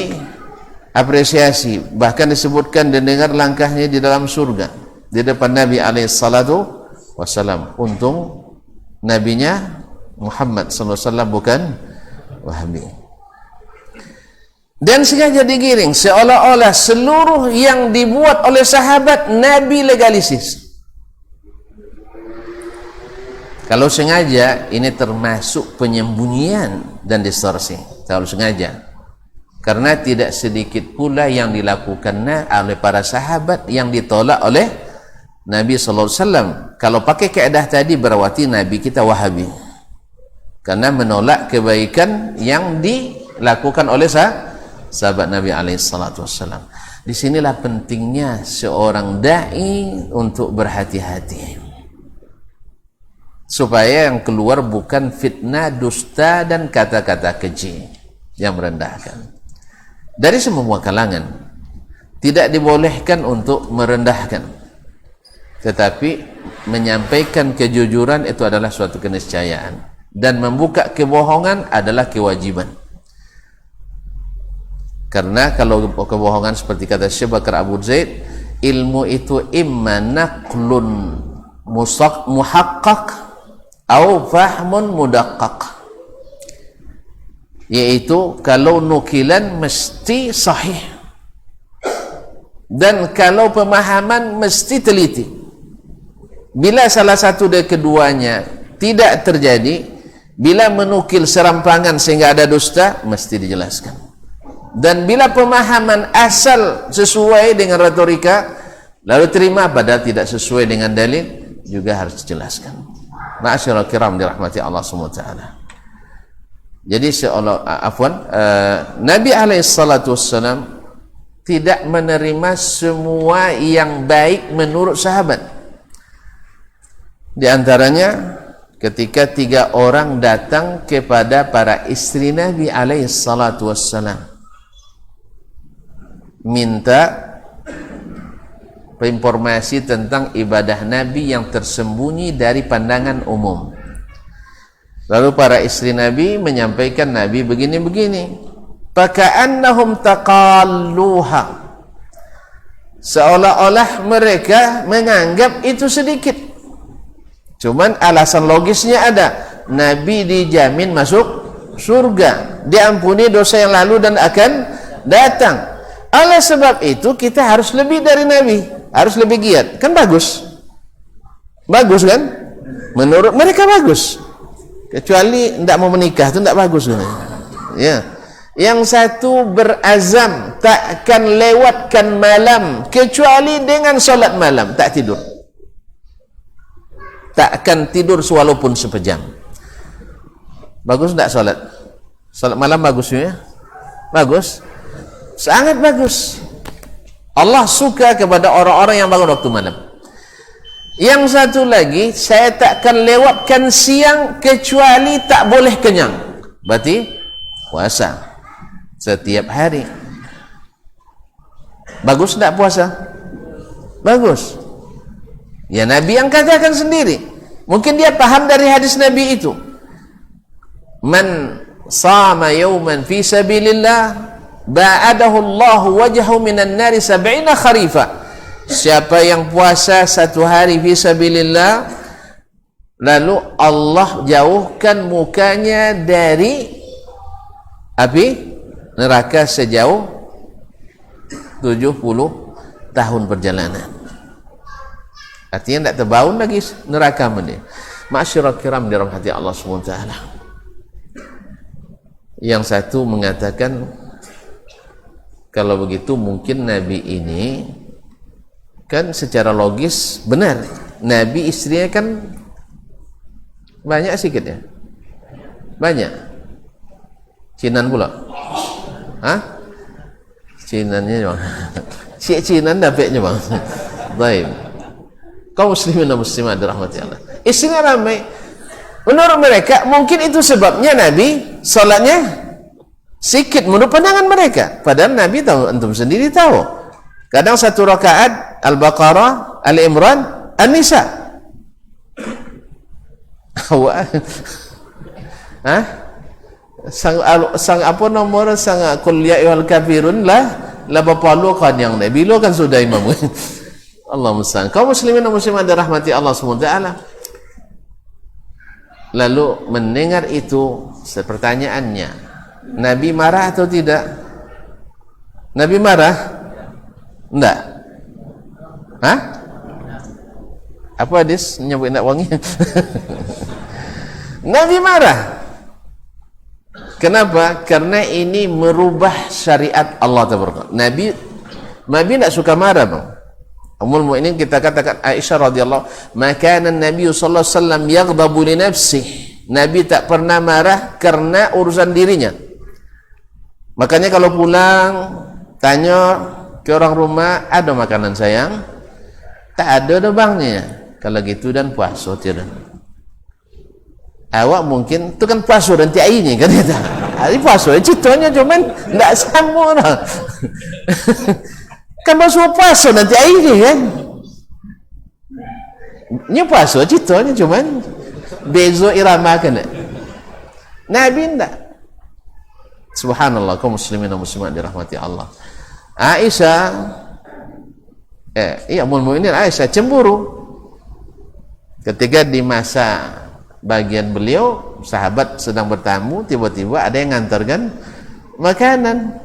Speaker 1: apresiasi, bahkan disebutkan dan dengar langkahnya di dalam surga di depan Nabi alaihissalatu wassalam. Untung nabinya Muhammad sallallahu alaihi wasallam bukan Wahabi. Dan sengaja digiring seolah-olah seluruh yang dibuat oleh sahabat Nabi legalisis. Kalau sengaja, ini termasuk penyembunyian dan distorsi. Kalau sengaja, karena tidak sedikit pula yang dilakukan oleh para sahabat yang ditolak oleh Nabi sallallahu alaihi wasallam. Kalau pakai kaedah tadi, berarti Nabi kita Wahabi, karena menolak kebaikan yang dilakukan oleh sahabat Nabi alaihi salatu wassalam. Disinilah pentingnya seorang dai untuk berhati-hati, supaya yang keluar bukan fitnah, dusta, dan kata-kata keji yang merendahkan. Dari semua kalangan tidak dibolehkan untuk merendahkan, tetapi menyampaikan kejujuran itu adalah suatu keniscayaan, dan membuka kebohongan adalah kewajiban. Karena kalau kebohongan, seperti kata Syekh Bakar Abu Zaid, ilmu itu imma naqlun muhaqqaq atau fahmun mudaqqaq, yaitu kalau nukilan mesti sahih, dan kalau pemahaman mesti teliti. Bila salah satu dari keduanya tidak terjadi, bila menukil serampangan sehingga ada dusta, mesti dijelaskan. Dan bila pemahaman asal sesuai dengan retorika, lalu terima, padahal tidak sesuai dengan dalil, juga harus dijelaskan. Ma'asyiral kiram dirahmati Allah SWT. Jadi Nabi alaihissalatu wassalam tidak menerima semua yang baik menurut sahabat. Di antaranya ketika 3 orang datang kepada para istri Nabi alaihissalatu wassalam, minta informasi tentang ibadah Nabi yang tersembunyi dari pandangan umum. Lalu para istri Nabi menyampaikan Nabi begini-begini. Faka'annahum taqalluha, seolah-olah mereka menganggap itu sedikit. Cuman alasan logisnya ada. Nabi dijamin masuk surga, diampuni dosa yang lalu dan akan datang. Oleh sebab itu kita harus lebih dari Nabi, harus lebih giat. Kan bagus kan? Menurut mereka bagus, kecuali tidak mau menikah, itu tidak bagus kan? Ya. Yang satu berazam takkan lewatkan malam kecuali dengan solat malam, tak tidur, takkan tidur walaupun sepejam. Bagus tidak solat malam? Bagus ya? Bagus, sangat bagus. Allah suka kepada orang-orang yang bangun waktu malam. Yang satu lagi, saya takkan lewatkan siang kecuali tak boleh kenyang. Berarti puasa setiap hari. Bagus tak puasa? Bagus. Ya, Nabi yang katakan sendiri. Mungkin dia paham dari hadis Nabi itu. Man sama yawman fi sabilillah ba'adahu Allahu wajhahu minan nari 70 kharifa. Siapa yang puasa 1 hari fi sabilillah, lalu Allah jauhkan mukanya dari api neraka sejauh 70 tahun perjalanan. Artinya tidak terbaun lagi neraka dia. Ma'asyiral kiram dirahmati Allah SWT. Yang satu mengatakan, kalau begitu mungkin Nabi ini kan secara logis benar, Nabi istrinya kan banyak sikit ya, banyak cinan pula. Hah? Cinannya bang, si cinan dapetnya bang. Baik. Kaum muslimin dan muslimat dirahmati Allah. Isinya ramai. Menurut mereka mungkin itu sebabnya Nabi salatnya sikit menurut pandangan mereka. Padahal Nabi tahu, antum sendiri tahu. Kadang satu rakaat Al-Baqarah, Al-Imran, An-Nisa. Hah? Sang apa nomor sang qul ya ayyuhal kafirun la bapalukan yang Nabi lo kan sudah imam. Allah musta'an. Kaum muslimin dan muslimat dirahmati Allah SWT. Lalu mendengar itu, pertanyaannya, Nabi marah atau tidak? Nabi marah? Enggak. Hah? Apa hadis nyebut nak wangi? Nabi marah. Kenapa? Karena ini merubah syariat Allah Taala. Nabi tidak suka marah, bang. Ummul Mukminin kita katakan Aisyah radhiyallahu, maka Nabi sallallahu alaihi wasallam yaghdabu li nafsihi. Nabi tak pernah marah karena urusan dirinya. Makanya kalau pulang tanya ke orang rumah, ada makanan sayang? Tak ada bangnya. Kalau gitu dan puasa tiada. Awak mungkin tu kan puasa nanti airnya kan kita. Hari puasa ceritanya cuman enggak sama dah. Kan masuk puasa nanti airnya kan. Ini puasa ceritanya cuman bezo irama kan. Nabi enggak. Subhanallah, kaum muslimin dan muslimat dirahmati Allah. Aisyah Ummul Mukminin Aisyah cemburu ketika di masa bagian beliau sahabat sedang bertamu, tiba-tiba ada yang ngantarkan makanan.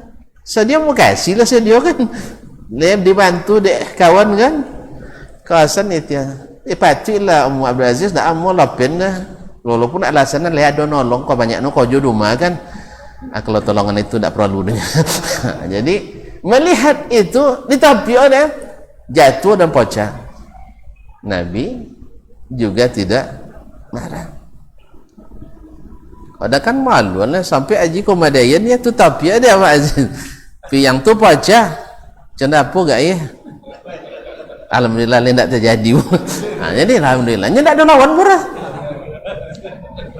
Speaker 1: Dia mau kasih lah dia kan. Dia dibantu dek kawan kan. Kawasan itu ya. Patutlah Ummu Abdul Aziz dah amu lapin dah. Walaupun alasannya lihat ada nolong kau banyak kau jodoh rumah kan. Kalau tolongan itu tak perlu dengan. Jadi melihat itu ditapi oleh jatuh dan pocah. Nabi juga tidak marah. Ada kan malu lah sampai aji komadayan ya tu tapi ada Pak Aziz. Pi yang tu pocah. Canda apa gak ya? Alhamdulillah tidak terjadi. Nah, jadi alhamdulillah tidak ada lawan murah.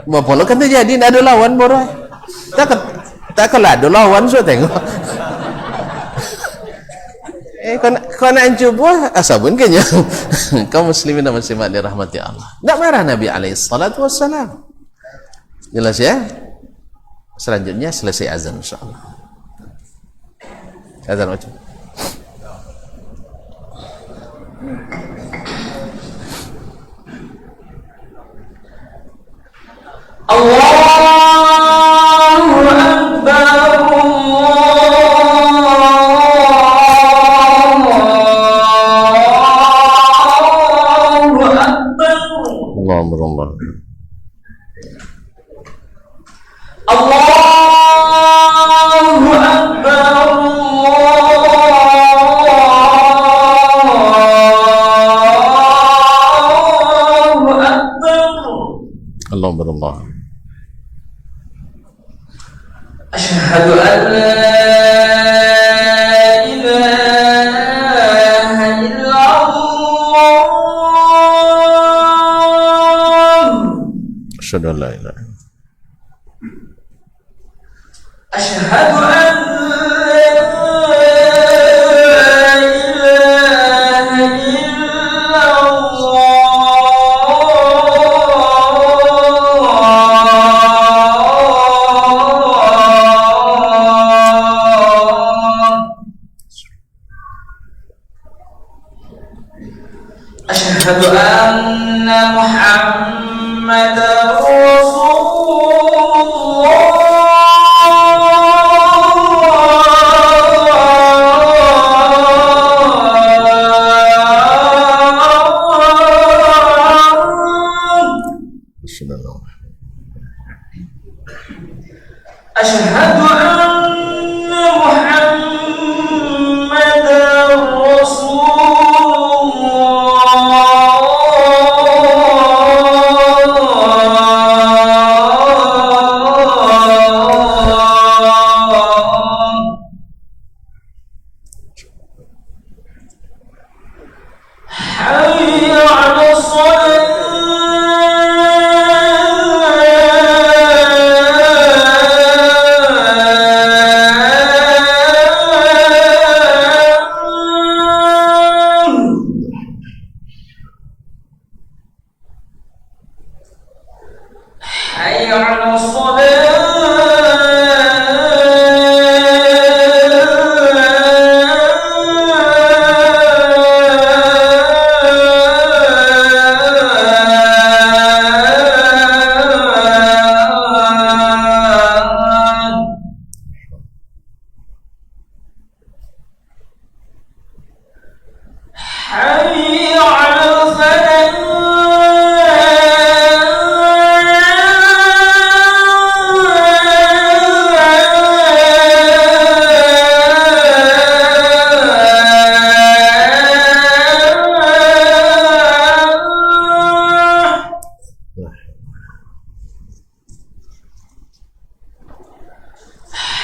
Speaker 1: Bapak lo kan terjadi tidak ada lawan murah. Tak kalau ada lawan so tengok. Kau nak cuba asabun kenya. Kaum muslimin dan muslimat dirahmati Allah. Tak marah Nabi alaihi salatu wassalam. Jelas ya? Selanjutnya selesai azan insyaallah. Azan macam. Allahu Akbar. Asyhadu an la ilaha illallah. Asyhadu an la ilaha. Asyhadu an Asyhadu anna Muhammadar Rasulullah. Asyhadu anna Muhammadar Rasulullah.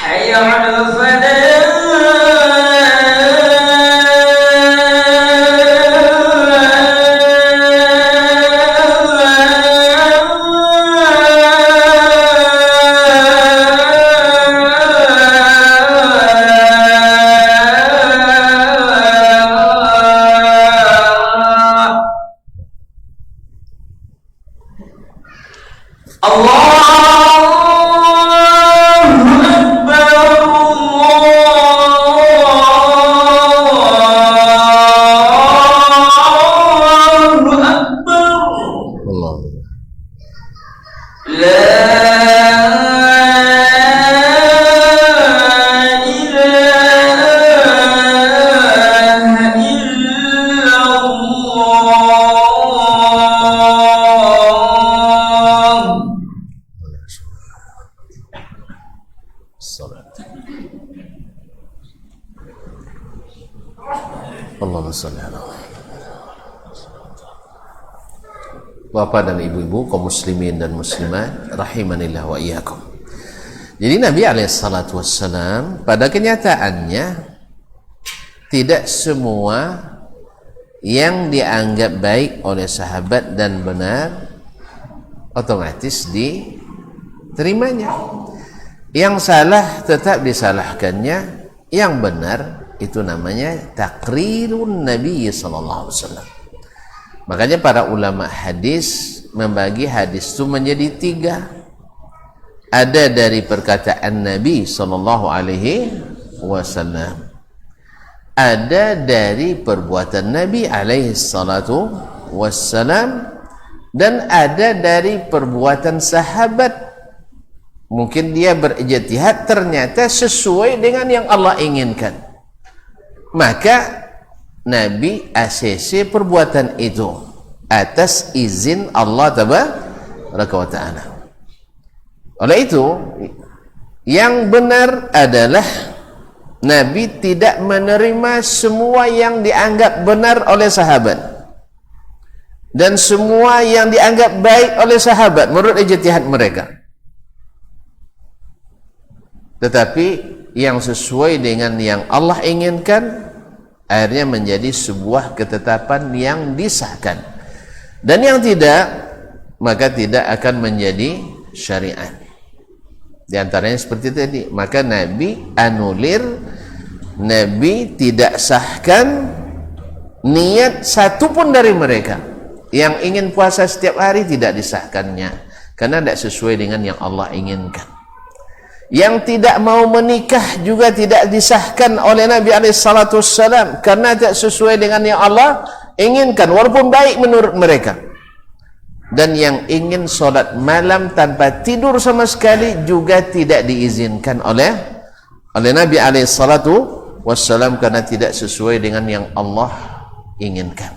Speaker 4: حي على
Speaker 1: Allahumma shalli ala Bapak dan ibu-ibu kaum muslimin dan muslimat rahimanillah wa iyyakum. Jadi Nabi alaihissalatu wassalam pada kenyataannya tidak semua yang dianggap baik oleh sahabat dan benar otomatis diterimanya. Yang salah tetap disalahkannya, yang benar itu namanya takrirun Nabi sallallahu alaihi wasallam. Makanya para ulama hadis membagi hadis itu menjadi 3. Ada dari perkataan Nabi sallallahu alaihi wasallam, ada dari perbuatan Nabi alaihi salatu wassalam, dan ada dari perbuatan sahabat. Mungkin dia berijtihad ternyata sesuai dengan yang Allah inginkan, maka Nabi ACC perbuatan itu atas izin Allah tabaraka wa ta'ala. Oleh itu yang benar adalah Nabi tidak menerima semua yang dianggap benar oleh sahabat dan semua yang dianggap baik oleh sahabat menurut ijtihad mereka, tetapi yang sesuai dengan yang Allah inginkan akhirnya menjadi sebuah ketetapan yang disahkan, dan yang tidak maka tidak akan menjadi syariat. Di antaranya seperti tadi, maka Nabi anulir, Nabi tidak sahkan niat satupun dari mereka yang ingin puasa setiap hari, tidak disahkannya karena tidak sesuai dengan yang Allah inginkan. Yang tidak mau menikah juga tidak disahkan oleh Nabi alaihissalam karena tidak sesuai dengan yang Allah inginkan walaupun baik menurut mereka. Dan yang ingin sholat malam tanpa tidur sama sekali juga tidak diizinkan oleh Nabi alaihissalam karena tidak sesuai dengan yang Allah inginkan.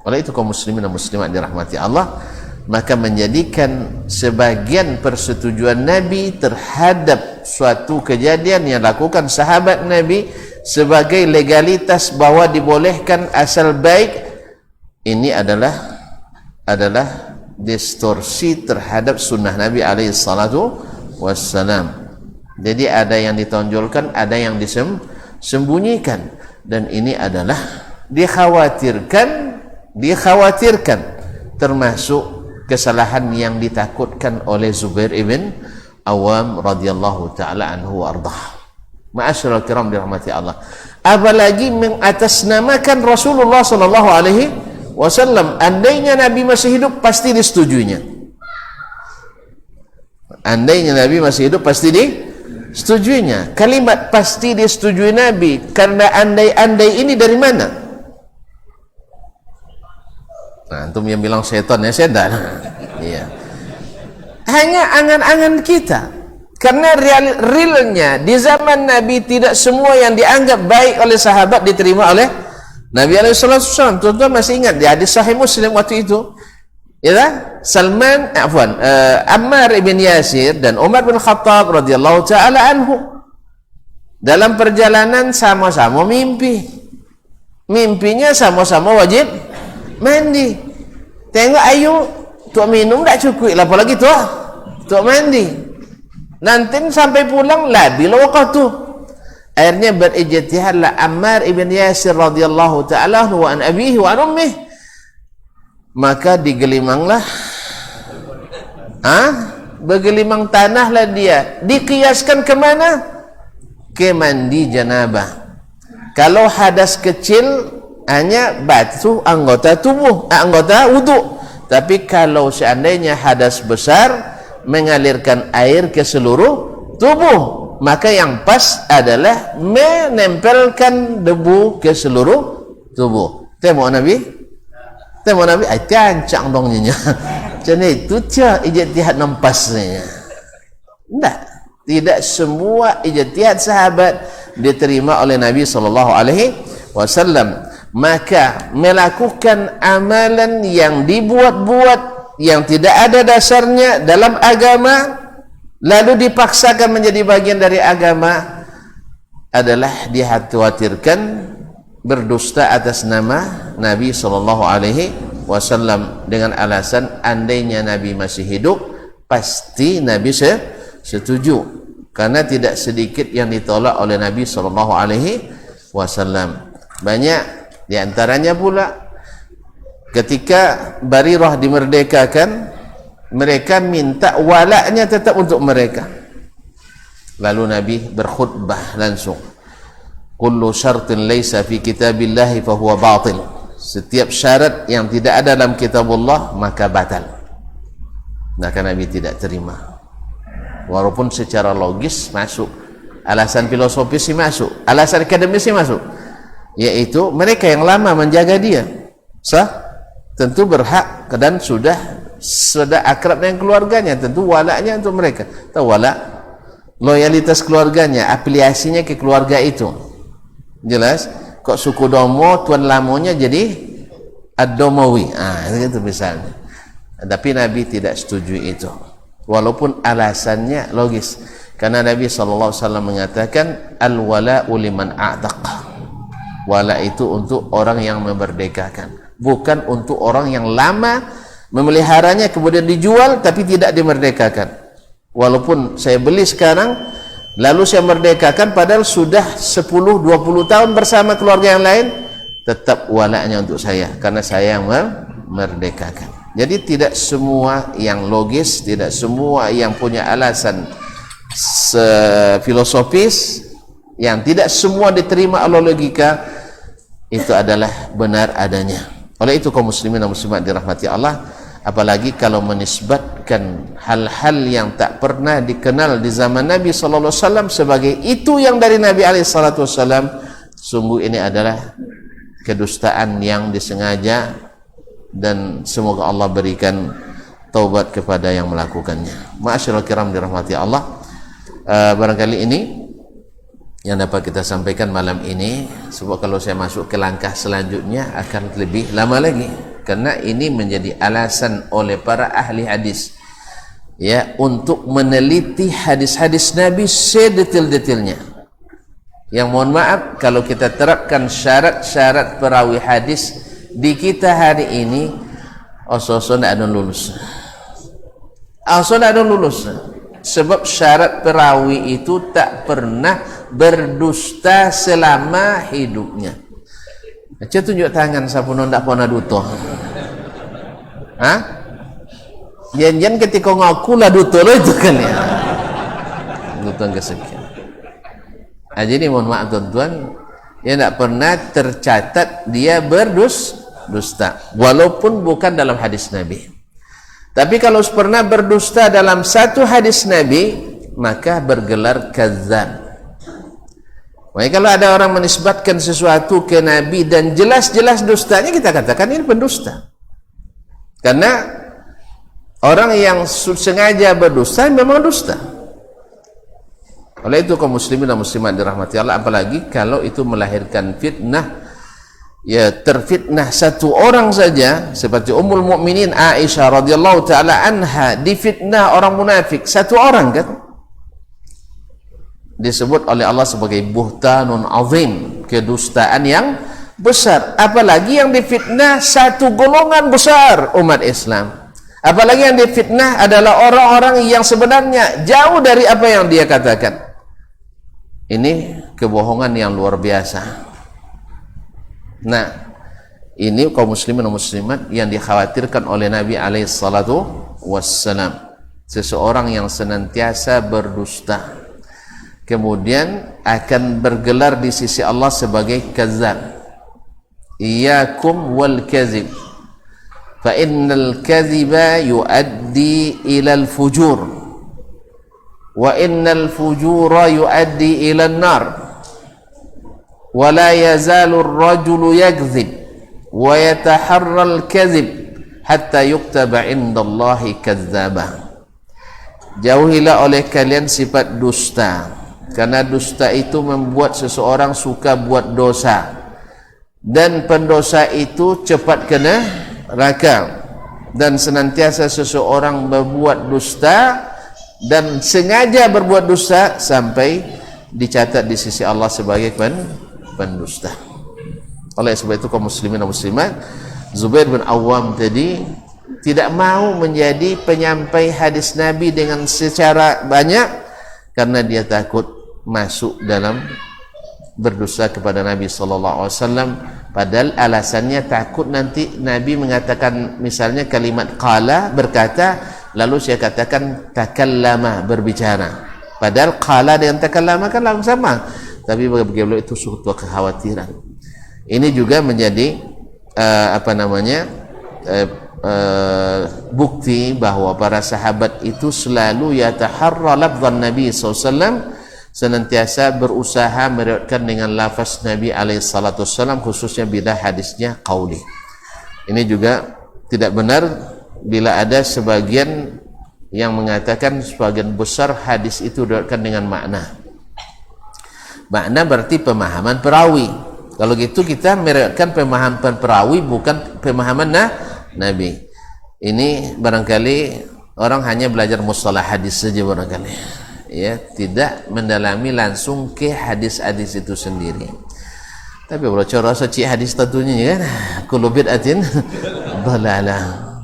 Speaker 1: Oleh itu kaum muslimin dan muslimat dirahmati Allah, maka menjadikan sebagian persetujuan Nabi terhadap suatu kejadian yang lakukan sahabat Nabi sebagai legalitas bahwa dibolehkan asal baik, ini adalah distorsi terhadap sunnah Nabi alaihi salatu wassalam. Jadi ada yang ditonjolkan, ada yang disembunyikan, dan ini adalah dikhawatirkan termasuk kesalahan yang ditakutkan oleh Zubair ibn Awam radhiyallahu taala anhu wa ardah. Ma'asyiral kiram dirahmati Allah. Apalagi mengatasnamakan Rasulullah sallallahu alaihi wasallam. Andainya Nabi masih hidup pasti disetujuinya. Andainya Nabi masih hidup pasti disetujuinya. Kalimat pasti disetujui Nabi karena andai-andai ini dari mana? Nah, antum yang bilang setan ya setan. Iya. Hanya angan-angan kita. Karena realnya di zaman Nabi tidak semua yang dianggap baik oleh sahabat diterima oleh Nabi alaihissalam. Tuan-tuan masih ingat di hadis Sahih Muslim waktu itu, ya, Ammar ibn Yasir dan Umar bin Khattab radhiyallahu taala anhu dalam perjalanan sama-sama mimpinya sama-sama wajib mandi. Tengok ayu tuak minum tak cukup lah, apalagi tuak mandi. Nanti sampai pulang la bila waqtu. Akhirnya berijtihadlah Ammar ibn Yasir radhiyallahu ta'ala wa an abihi wa an ummih. Maka digelimanglah bergelimang tanahlah dia. Dikiaskan ke mana? Ke mandi janabah. Kalau hadas kecil hanya basuh anggota tubuh, anggota wudu. Tapi kalau seandainya hadas besar mengalirkan air ke seluruh tubuh, maka yang pas adalah menempelkan debu ke seluruh tubuh. Tengok Nabi? Tengok Nabi? Cancang dong nyonya. Macam itu dia ijtihad nampasnya. Tidak semua ijtihad sahabat diterima oleh Nabi SAW. Maka melakukan amalan yang dibuat-buat yang tidak ada dasarnya dalam agama lalu dipaksakan menjadi bagian dari agama adalah dikhawatirkan berdusta atas nama Nabi SAW dengan alasan andainya Nabi masih hidup pasti Nabi setuju, karena tidak sedikit yang ditolak oleh Nabi SAW. Banyak diantaranya pula ketika Barirah dimerdekakan, mereka minta walaknya tetap untuk mereka. Lalu Nabi berkhutbah langsung, kullu syartin laysa fi kitabillahi fahuwa batil. Setiap syarat yang tidak ada dalam kitabullah maka batal. Maka Nabi tidak terima. Walaupun secara logis masuk, alasan filosofis sih masuk, alasan akademis sih masuk, yaitu mereka yang lama menjaga dia tentu berhak dan sudah akrab dengan keluarganya, tentu walaknya untuk mereka. Tahu walak? Loyalitas keluarganya, afiliasinya ke keluarga itu. Jelas? Kok suku Domo, tuan lamonya jadi Ad-Domawi. Itu misalnya. Tapi Nabi tidak setuju itu. Walaupun alasannya logis. Karena Nabi SAW mengatakan al-wala'u liman a'taq. Wala itu untuk orang yang memerdekakan, bukan untuk orang yang lama memeliharanya kemudian dijual tapi tidak dimerdekakan. Walaupun saya beli sekarang lalu saya merdekakan padahal sudah 10-20 tahun bersama keluarga yang lain, tetap walaknya untuk saya karena saya yang memerdekakan. Jadi tidak semua yang logis, tidak semua yang punya alasan filosofis, yang tidak semua diterima oleh logika, itu adalah benar adanya. Oleh itu kaum muslimin dan muslimat dirahmati Allah, apalagi kalau menisbatkan hal-hal yang tak pernah dikenal di zaman Nabi SAW sebagai itu yang dari Nabi SAW, sungguh ini adalah kedustaan yang disengaja, dan semoga Allah berikan taubat kepada yang melakukannya. Ma'asyiral kiram dirahmati Allah, barangkali ini yang dapat kita sampaikan malam ini, sebab kalau saya masuk ke langkah selanjutnya akan lebih lama lagi, karena ini menjadi alasan oleh para ahli hadis ya untuk meneliti hadis-hadis Nabi sedetail-detailnya. Yang mohon maaf kalau kita terapkan syarat-syarat perawi hadis di kita hari ini, oso-oso tidak ada lulus. Sebab syarat perawi itu tak pernah berdusta selama hidupnya. Aja tunjuk tangan sapuno ndak pernah duto. Jangan ketika ngaku lah duto lo itu kan ya. Duto kesekian. Jadi mohon maaf tuan-tuan, ya ndak pernah tercatat dia berdusta walaupun bukan dalam hadis Nabi. Tapi kalau pernah berdusta dalam satu hadis Nabi, maka bergelar kadzdzab. Makanya kalau ada orang menisbatkan sesuatu ke Nabi dan jelas-jelas dustanya, kita katakan ini pendusta. Karena orang yang sengaja berdusta memang dusta. Oleh itu kaum muslimin dan muslimat dirahmati Allah, apalagi kalau itu melahirkan fitnah, ya terfitnah satu orang saja, seperti Ummul Mukminin Aisyah radhiyallahu taala anha difitnah orang munafik satu orang, kan disebut oleh Allah sebagai buhtanun azim, kedustaan yang besar. Apalagi yang difitnah satu golongan besar umat Islam. Apalagi yang difitnah adalah orang-orang yang sebenarnya jauh dari apa yang dia katakan. Ini kebohongan yang luar biasa. Nah, ini kaum muslimin dan muslimat yang dikhawatirkan oleh Nabi alaihi salatu wassalam. Seseorang yang senantiasa berdusta, kemudian akan bergelar di sisi Allah sebagai kadzdzab. Iyyakum wal kadzib. Fa innal kadhiba yuaddi ilal fujur wa innal fujura yuaddi ilan nar wa la yazalu ar-rajulu yakdzib wa yataharra al-kadhib hatta yuktaba indallahi kadzdzaba. Jauhilah oleh kalian sifat dusta, karena dusta itu membuat seseorang suka buat dosa, dan pendosa itu cepat kena neraka. Dan senantiasa seseorang berbuat dusta dan sengaja berbuat dusta sampai dicatat di sisi Allah sebagai pendusta. Oleh sebab itu kaum muslimin dan muslimat, Zubair bin Awwam tadi tidak mau menjadi penyampai hadis Nabi dengan secara banyak karena dia takut masuk dalam berdosa kepada Nabi sallallahu alaihi wasallam. Padahal alasannya takut nanti Nabi mengatakan misalnya kalimat qala, berkata, lalu saya katakan takallama, berbicara. Padahal qala dengan takallama kan sama, tapi bagi beliau itu suatu kekhawatiran. Ini juga menjadi bukti bahwa para sahabat itu selalu yataharra lafzan Nabi SAW, senantiasa berusaha meriwayatkan dengan lafaz Nabi alaihissalam, khususnya bila hadisnya qauli. Ini juga tidak benar bila ada sebagian yang mengatakan sebagian besar hadis itu diriwayatkan dengan makna. Makna berarti pemahaman perawi. Kalau gitu kita meriwayatkan pemahaman perawi, bukan pemahaman Nabi. Ini barangkali orang hanya belajar mustalah hadis saja barangkali, ya, tidak mendalami langsung ke hadis-hadis itu sendiri. Tapi kalau cara saci hadis tentunya kan kullu bid'atin dhalalah.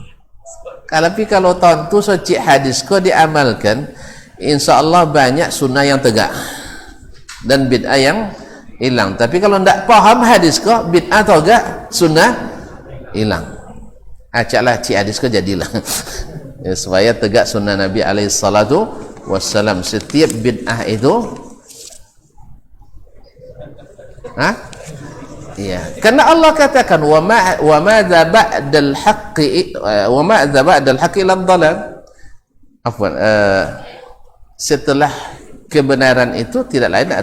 Speaker 1: Tapi kalau tentu saci hadis kau diamalkan, insyaallah banyak sunnah yang tegak dan bid'ah yang hilang. Tapi kalau tidak paham hadis kau, bid'ah atau enggak, sunnah hilang. Acaklah ci hadis kau jadilah ya, supaya tegak sunnah Nabi alaihi salatu wassalam. Setiap bid'ah itu iya, karena Allah katakan wa ma dza ba'dal haqqi illa dhalal. Afwan, setelah kebenaran itu tidak lain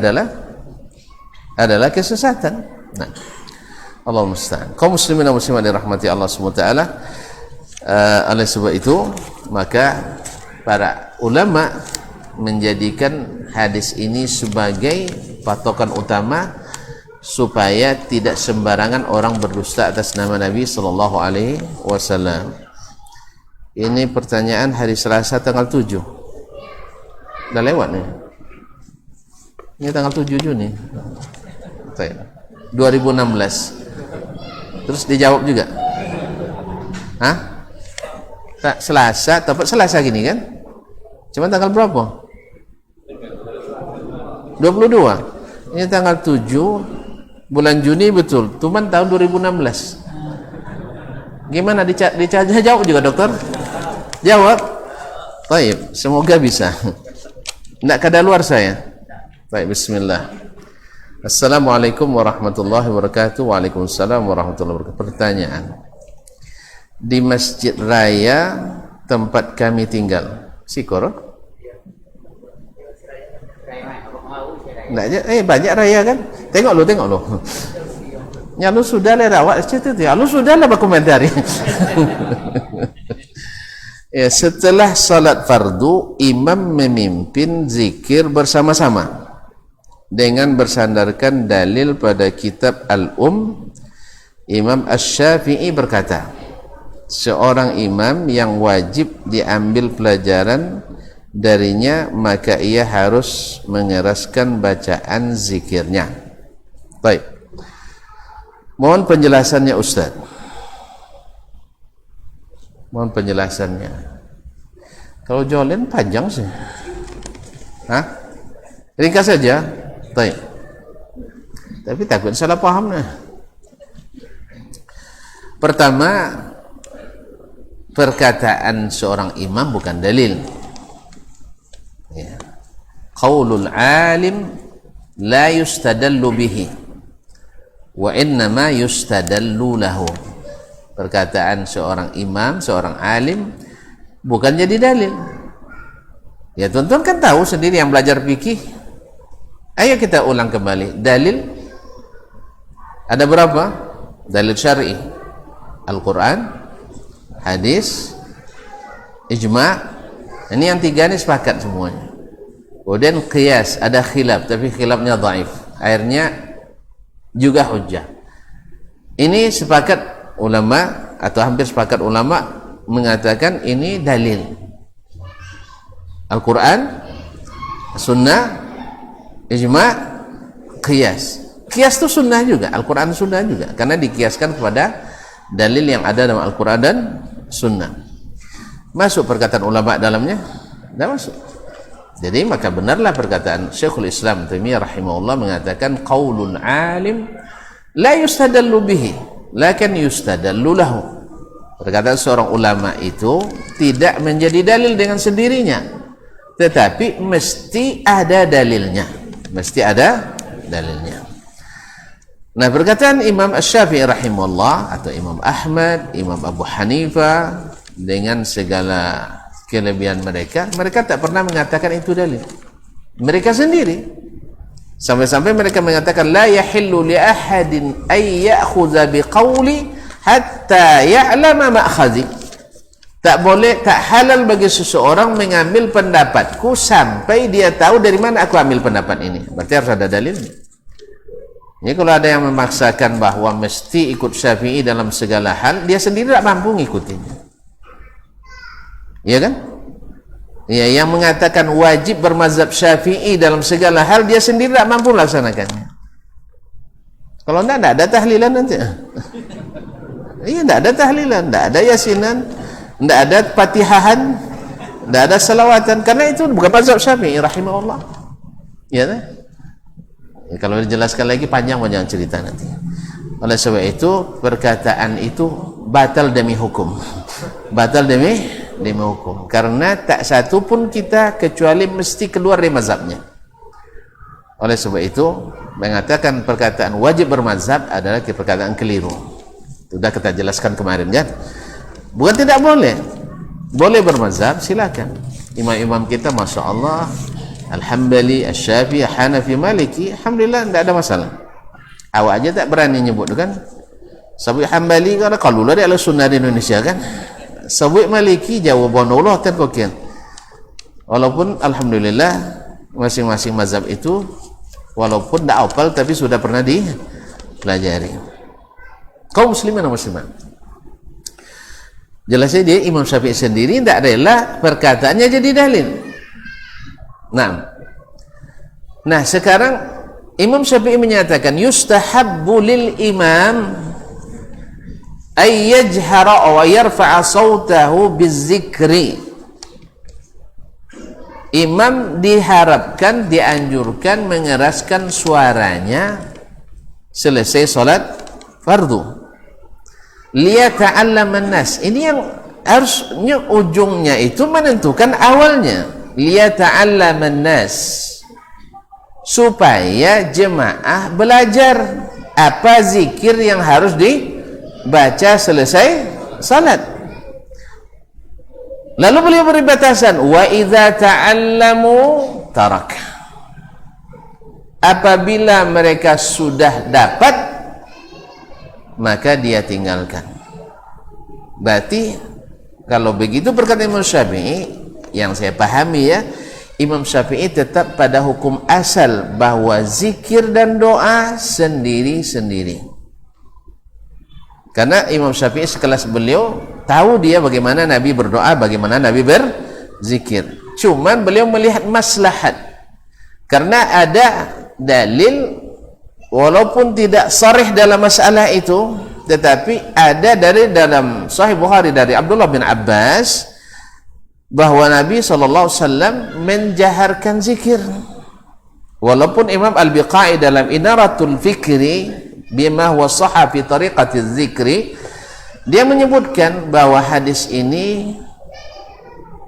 Speaker 1: adalah kesesatan. Nah, Allah musta'an. Kaum muslimin dan muslimat dirahmati Allah Subhanahu wa taala. Oleh sebab itu, maka para ulama menjadikan hadis ini sebagai patokan utama supaya tidak sembarangan orang berdusta atas nama Nabi sallallahu alaihi wasallam. Ini pertanyaan hari Selasa tanggal 7. Dah lewat nih. Ini tanggal 7 Juni. 2016. Terus dijawab juga. Tak Selasa, tepat Selasa gini kan? Cuma tanggal berapa? 22. Ini tanggal 7 bulan Juni betul. Cuman tahun 2016. Gimana jawab juga dokter? Jawab. Baik, semoga bisa. Tidak kadaluar saya. Baik, bismillah. Assalamualaikum warahmatullahi wabarakatuh. Waalaikumsalam warahmatullahi wabarakatuh. Pertanyaan. Di Masjid Raya tempat kami tinggal, Sikor? Banyak raya kan? Tengok lo. Ya lu sudah lah rawat cerita tu. Ya lu sudah lah berkomentari. Ya, setelah salat fardu, imam memimpin zikir bersama-sama dengan bersandarkan dalil pada kitab Al-Um. Imam Asy-Syafi'i berkata, seorang imam yang wajib diambil pelajaran darinya, maka ia harus mengeraskan bacaan zikirnya. Baik, mohon penjelasannya Ustaz. Mohon penjelasannya. Kalau jawalan panjang sih. Hah? Ringkas saja. Baik. Tapi takut salah paham nah. Pertama, perkataan seorang imam bukan dalil. Ya. Qaulul alim la yustadallu bihi wa innama yustadallu lahu. Perkataan seorang imam, seorang alim bukan jadi dalil. Ya tuan-tuan kan tahu sendiri yang belajar fikih. Ayo kita ulang kembali. Dalil ada berapa? Dalil syar'i, Al-Quran, hadis, ijma'. Ini yang tiga ini sepakat semuanya. Kemudian qiyas, ada khilaf, tapi khilafnya dhaif. Akhirnya juga hujjah. Ini sepakat ulama atau hampir sepakat ulama mengatakan ini dalil. Al-Quran, Sunnah, Ijma', Qiyas. Qiyas itu Sunnah juga, Al-Quran Sunnah juga, karena dikiaskan kepada dalil yang ada dalam Al-Quran dan Sunnah. Masuk perkataan ulama dalamnya? Tidak masuk. Jadi maka benarlah perkataan Syekhul Islam Taimiyah rahimahullah mengatakan qaulun alim la yustadallu bihi lakin yustadallu lahu. Perkataan seorang ulama itu tidak menjadi dalil dengan sendirinya, tetapi mesti ada dalilnya. Mesti ada dalilnya. Nah, perkataan Imam Asy-Syafi'i rahimahullah atau Imam Ahmad, Imam Abu Hanifah dengan segala kelebihan mereka tak pernah mengatakan itu dalil. Mereka sendiri sampai-sampai mereka mengatakan la yahillu li ahadin ay ya'khudha biqauli hatta ya'lama ma'khadhi. Tak boleh, tak halal bagi seseorang mengambil pendapatku sampai dia tahu dari mana aku ambil pendapat ini. Berarti harus ada dalilnya. Ini kalau ada yang memaksakan bahwa mesti ikut Syafi'i dalam segala hal, dia sendiri tak mampu ngikutinya. Iya kan? Ya, yang mengatakan wajib bermazhab Syafi'i dalam segala hal, dia sendiri tak mampu laksanakannya. Kalau tidak ada tahlilan nanti. Iya, tidak ada tahlilan, tidak ada yasinan, tidak ada patihahan, tidak ada salawatan, karena itu bukan mazhab Syafi'i rahimahullah. Ya kan? Ya, kalau dijelaskan lagi panjang cerita nanti. Oleh sebab itu perkataan itu batal demi hukum. Batal demi hukum, karena tak satu pun kita kecuali mesti keluar dari mazhabnya. Oleh sebab itu mengatakan perkataan wajib bermazhab adalah perkataan keliru. Sudah kita jelaskan kemarin kan. Bukan tidak boleh, boleh bermazhab, silakan. Imam-imam kita masya Allah, Al-Hambali, Asy-Syafi'i, Hanafi, Maliki, alhamdulillah tidak ada masalah. Awak aja tak berani nyebut kan. Sebut Hambali kalau dia adalah sunnah di Indonesia kan. Sebut Maliki jawaban Allah terkokian. Walaupun alhamdulillah masing-masing mazhab itu walaupun tidak hafal tapi sudah pernah dipelajari. Kaum muslimin dan muslimat, jelasnya dia Imam Syafi'i sendiri tidak rela perkataannya jadi dalil. Nah sekarang Imam Syafi'i menyatakan yustahabbu lil imam ay yajhara wa yarfa'a sautahu bizikri. Imam diharapkan, dianjurkan mengeraskan suaranya selesai salat fardu. Liyata'allaman nas. Ini yang harusnya ujungnya itu menentukan awalnya. Liyata'allaman nas, supaya jemaah belajar apa zikir yang harus dibaca selesai salat. Lalu beliau beri batasan, wa idza ta'allamu tarak. Apabila mereka sudah dapat, maka dia tinggalkan. Berarti kalau begitu perkataan Imam Syafi'i yang saya pahami ya, Imam Syafi'i tetap pada hukum asal bahwa zikir dan doa sendiri-sendiri. Karena Imam Syafi'i sekelas beliau tahu dia bagaimana Nabi berdoa, bagaimana Nabi berzikir. Cuman beliau melihat maslahat. Karena ada dalil walaupun tidak sharih dalam masalah itu, tetapi ada dari dalam Sahih Bukhari dari Abdullah bin Abbas bahwa Nabi SAW menjaharkan zikir. Walaupun Imam Al-Biqai dalam Inaratul Fikri bima huwa sahha fi tariqatiz zikri, dia menyebutkan bahwa hadis ini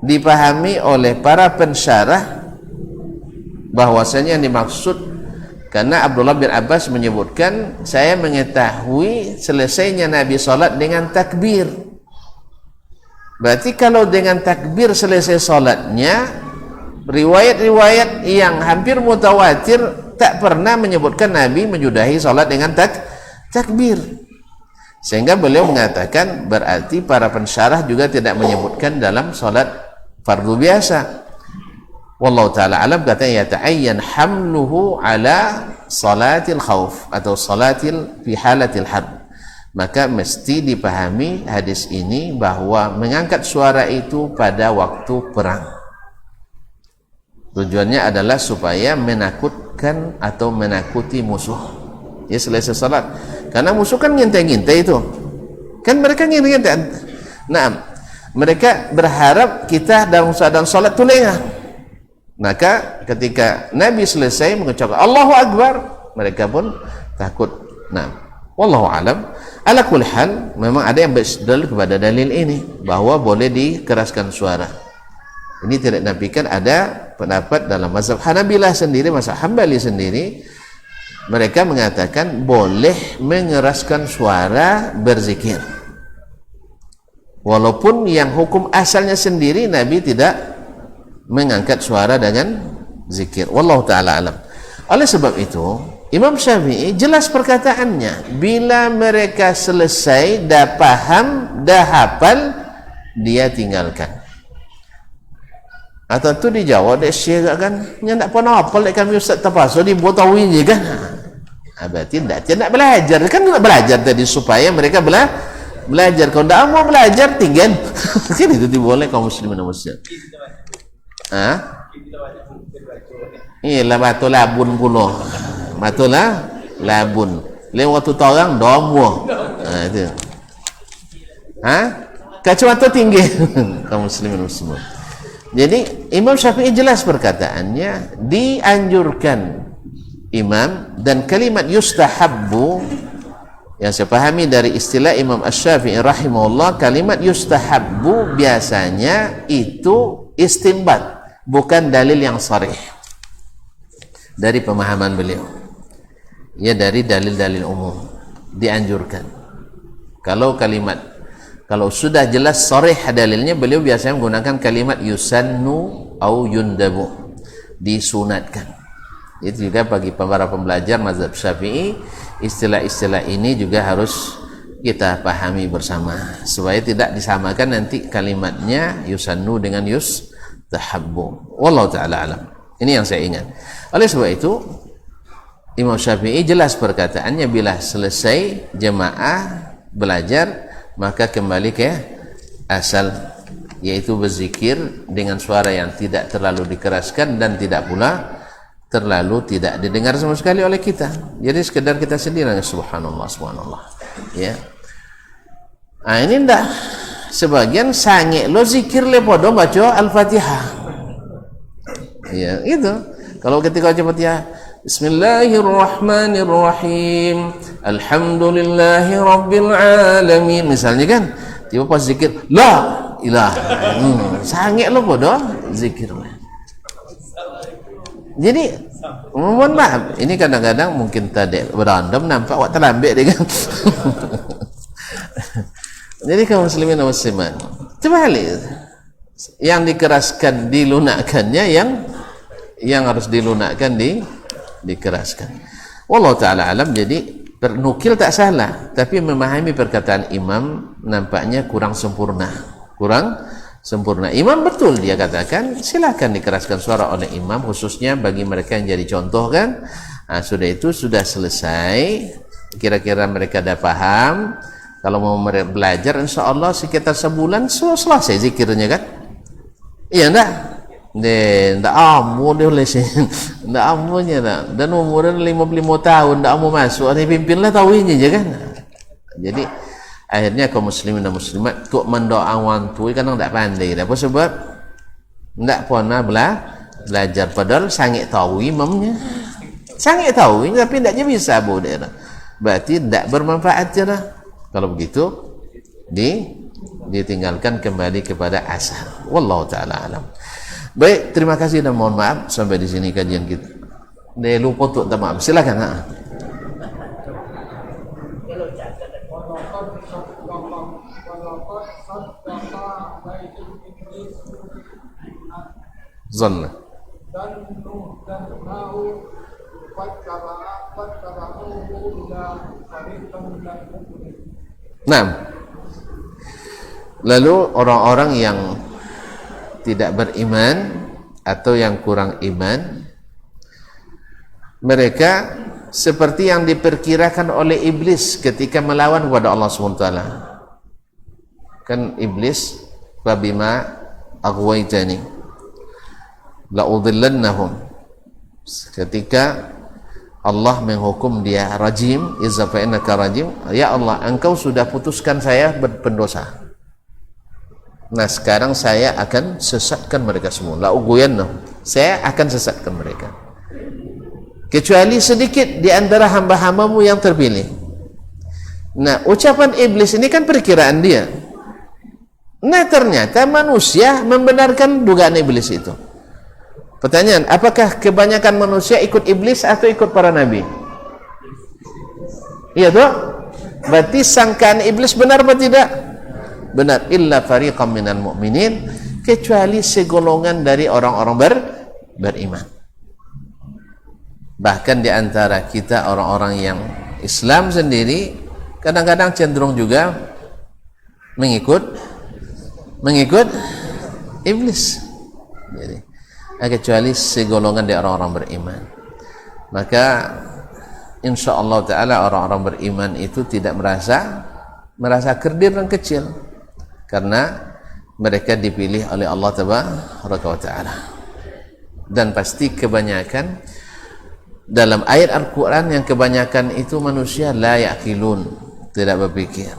Speaker 1: dipahami oleh para pensyarah bahwasanya yang dimaksud, karena Abdullah bin Abbas menyebutkan, saya mengetahui selesainya Nabi salat dengan takbir. Berarti kalau dengan takbir selesai salatnya, riwayat-riwayat yang hampir mutawatir tak pernah menyebutkan Nabi menyudahi salat dengan takbir. Sehingga beliau mengatakan berarti para pensyarah juga tidak menyebutkan dalam salat fardu biasa. Wallahu ta'ala alam, katanya yata'ayyan hamluhu ala salatil khauf atau salatil fi halatil harb. Maka mesti dipahami hadis ini bahwa mengangkat suara itu pada waktu perang. Tujuannya adalah supaya menakutkan atau menakuti musuh. Ya, selesai salat. Karena musuh kan ngintai-ngintai itu. Kan mereka ngintai-ngintai. Nah, mereka berharap kita dalam keadaan salat itu lengah. Maka ketika Nabi selesai mengucapkan Allahu Akbar, mereka pun takut. Nah, wallahu alam. Ala kulli hal, memang ada yang berdalil kepada dalil ini bahwa boleh dikeraskan suara. Ini tidak nafikan ada pendapat dalam mazhab Hanabilah sendiri, mazhab Hambali sendiri, mereka mengatakan boleh mengeraskan suara berzikir. Walaupun yang hukum asalnya sendiri Nabi tidak mengangkat suara dengan zikir. Wallahu ta'ala alam. Oleh sebab itu, Imam Syafi'i jelas perkataannya, bila mereka selesai, dah paham, dah hafal, dia tinggalkan. Atau tu dijawab dia syekh kan, nya tak pernah hafal kami ustaz terpaksa dibuat tahu ini kan. Berarti dia nak belajar, kan nak belajar tadi supaya mereka belajar. Kalau tak mau belajar tinggal. Kan itu boleh kaum muslimin dan muslimat. Iyalah batu labun pula. Batu labun. Lewat tu orang domo. Itu. Kacamata tinggi kaum muslimin dan muslimat. Jadi Imam Syafi'i jelas perkataannya, dianjurkan imam, dan kalimat yustahabbu yang saya pahami dari istilah Imam Asy-Syafi'i rahimahullah, kalimat yustahabbu biasanya itu istinbat, bukan dalil yang sharih dari pemahaman beliau. Ya, dari dalil-dalil umum dianjurkan. Kalau sudah jelas sharih dalilnya, beliau biasanya menggunakan kalimat yusannu au yundabu, disunatkan. Itu juga bagi para pembelajar mazhab Syafi'i, istilah-istilah ini juga harus kita pahami bersama supaya tidak disamakan nanti kalimatnya yusannu dengan yustahabbu. Wallahu ta'ala alam. Ini yang saya ingat. Oleh sebab itu Imam Syafi'i jelas perkataannya, bila selesai jemaah belajar maka kembali ke asal, yaitu berzikir dengan suara yang tidak terlalu dikeraskan dan tidak pula terlalu tidak didengar sama sekali oleh kita. Jadi sekedar kita sendiri, subhanallah, subhanallah. Ya. Ini ndak sebagian sange lo zikir le podo baca Al-Fatihah. Ya, itu. Kalau ketika baca Fatihah, Bismillahirrahmanirrahim, Alhamdulillahi Rabbil Alamin, misalnya kan, tiba pas zikir la ilaha, sange lo podo zikir. Jadi mohon maaf, ini kadang-kadang mungkin tadi berandam nampak awak terlambat dia kan. Jadi kaum muslimin dan muslimat, coba lihat yang dikeraskan dilunakkannya, yang harus dilunakkan dikeraskan. Wallahu ta'ala alam. Jadi nukil tak salah, tapi memahami perkataan imam nampaknya kurang sempurna. Imam betul dia katakan silakan dikeraskan suara oleh imam, khususnya bagi mereka yang jadi contoh kan. Sudah itu sudah selesai, kira-kira mereka dah paham. Kalau mau belajar insya Allah sekitar sebulan selesai zikirnya kan. Iya enggak? Ndak amu dia oleh sih. Ndak amunya dah. Dan umurnya 55 tahun ndak amu masuk, ini pimpinlah tahu ini je kan. Jadi akhirnya kaum muslimin dan muslimat untuk mendoakan tu kadang tak pandai dah. Apa sebab? Tak pernah belajar, padahal sangat tahu imamnya. Sangat tahu tapi tak bisa buat dia. Berarti tak bermanfaat je dah. Kalau begitu ditinggalkan kembali kepada asal. Wallahu taala alam. Baik, terima kasih dan mohon maaf sampai di sini kajian kita. Dia lupa untuk minta maaf. Silakan. Zanna. Nah, lalu orang-orang yang tidak beriman atau yang kurang iman, mereka seperti yang diperkirakan oleh iblis ketika melawan kepada Allah SWT. Kan iblis, fabima aghwaytani la'udhillannahum, ketika Allah menghukum dia rajim, izza fa innaka rajim, ya Allah engkau sudah putuskan saya berpendosa. Nah sekarang saya akan sesatkan mereka semua. La ughwiyannahum, saya akan sesatkan mereka. Kecuali sedikit di antara hamba-hambamu yang terpilih. Nah ucapan iblis ini kan perkiraan dia. Nah ternyata manusia membenarkan dugaan iblis itu. Pertanyaan, apakah kebanyakan manusia ikut iblis atau ikut para nabi? Iya toh? Berarti sangkaan iblis benar atau tidak? Benar. Illa fariqam minal mu'minin, kecuali segolongan dari orang-orang beriman. Bahkan di antara kita orang-orang yang Islam sendiri kadang-kadang cenderung juga mengikut iblis. Jadi kecuali segolongan dari orang-orang beriman. Maka insyaallah taala orang-orang beriman itu tidak merasa kerdil dan kecil, karena mereka dipilih oleh Allah Tabaraka wa taala. Dan pasti kebanyakan dalam ayat Al-Quran yang kebanyakan itu manusia la yaqilun, tidak berpikir.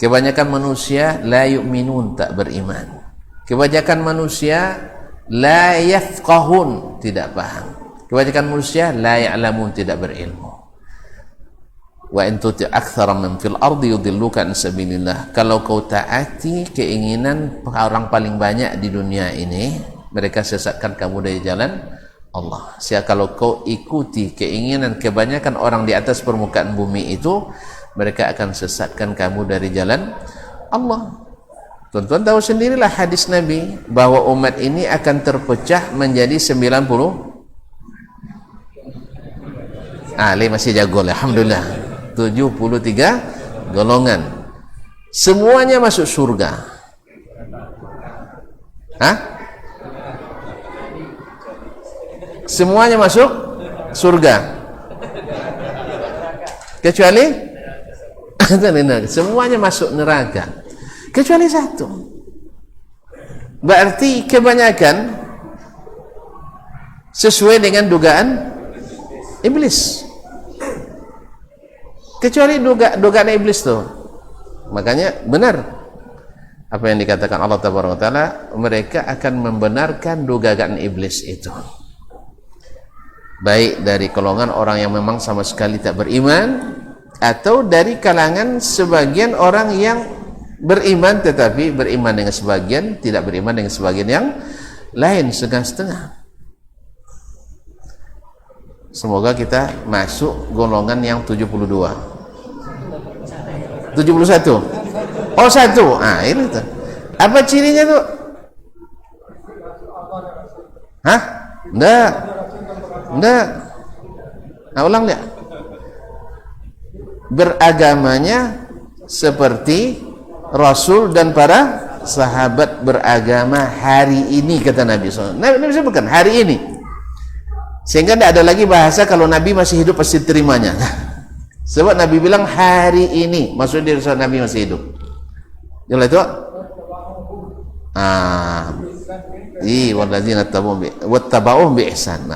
Speaker 1: Kebanyakan manusia la yu'minun, tak beriman. Kebanyakan manusia la yafqahun, tidak paham. Kebanyakan manusia la ya'lamun, tidak berilmu. Wa in tuti' aktsara man fil ardi yudilluka an sabilillah. Kalau kau taati keinginan orang paling banyak di dunia ini, mereka sesatkan kamu dari jalan Allah. Kalau kau ikuti keinginan kebanyakan orang di atas permukaan bumi itu, mereka akan sesatkan kamu dari jalan Allah. Tuan-tuan tahu sendirilah hadis Nabi bahwa umat ini akan terpecah menjadi 90. Ali masih jago, alhamdulillah. 73 golongan. Semuanya masuk surga. Hah? Semuanya masuk surga. Kecuali semuanya masuk neraka. Kecuali satu. Berarti kebanyakan sesuai dengan dugaan iblis. Kecuali dugaan iblis tuh. Makanya benar apa yang dikatakan Allah Tabaraka Taala, mereka akan membenarkan dugaan iblis itu. Baik dari golongan orang yang memang sama sekali tak beriman, atau dari kalangan sebagian orang yang beriman tetapi beriman dengan sebagian, tidak beriman dengan sebagian yang lain, setengah-setengah. Semoga kita masuk golongan yang 72. 71. Oh, satu. Ah, ini tuh. Apa cirinya tuh? Hah? Enggak. Nah, ulang lihat. Beragamanya seperti Rasul dan para sahabat beragama hari ini, kata Nabi SAW. Nabi sebutkan hari ini, sehingga tidak ada lagi bahasa kalau Nabi masih hidup pasti terimanya. Sebab Nabi bilang hari ini, maksudnya dari saat Nabi masih hidup. Jelas itu? Walladzina wattaba'uhum bi ihsan.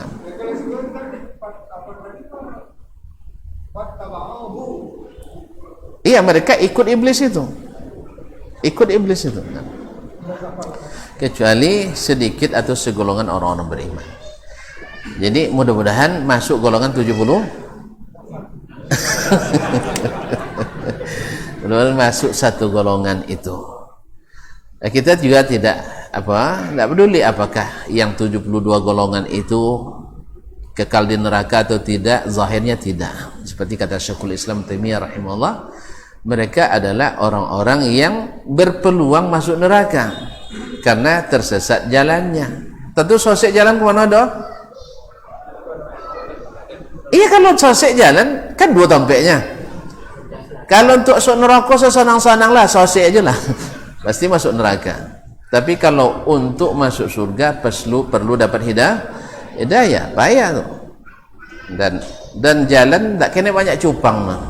Speaker 1: Iya, mereka ikut iblis itu. Ikut iblis itu. Kecuali sedikit atau segolongan orang-orang beriman. Jadi mudah-mudahan masuk golongan 70. Mudah-mudahan masuk satu golongan itu. Nah, kita juga tidak peduli apakah yang 72 golongan itu kekal di neraka atau tidak, zahirnya tidak. Seperti kata Syekhul Islam Taimiyah rahimahullah, mereka adalah orang-orang yang berpeluang masuk neraka karena tersesat jalannya. Tentu sosek jalan kemana dah? Iya, kalau sosek jalan kan dua tampaknya. Kalau untuk masuk neraka sesenang-senang lah, sosek aja lah. Pasti masuk neraka. Tapi kalau untuk masuk surga perlu dapat hidayah, payah tu. Dan jalan tak kena banyak cupang mah.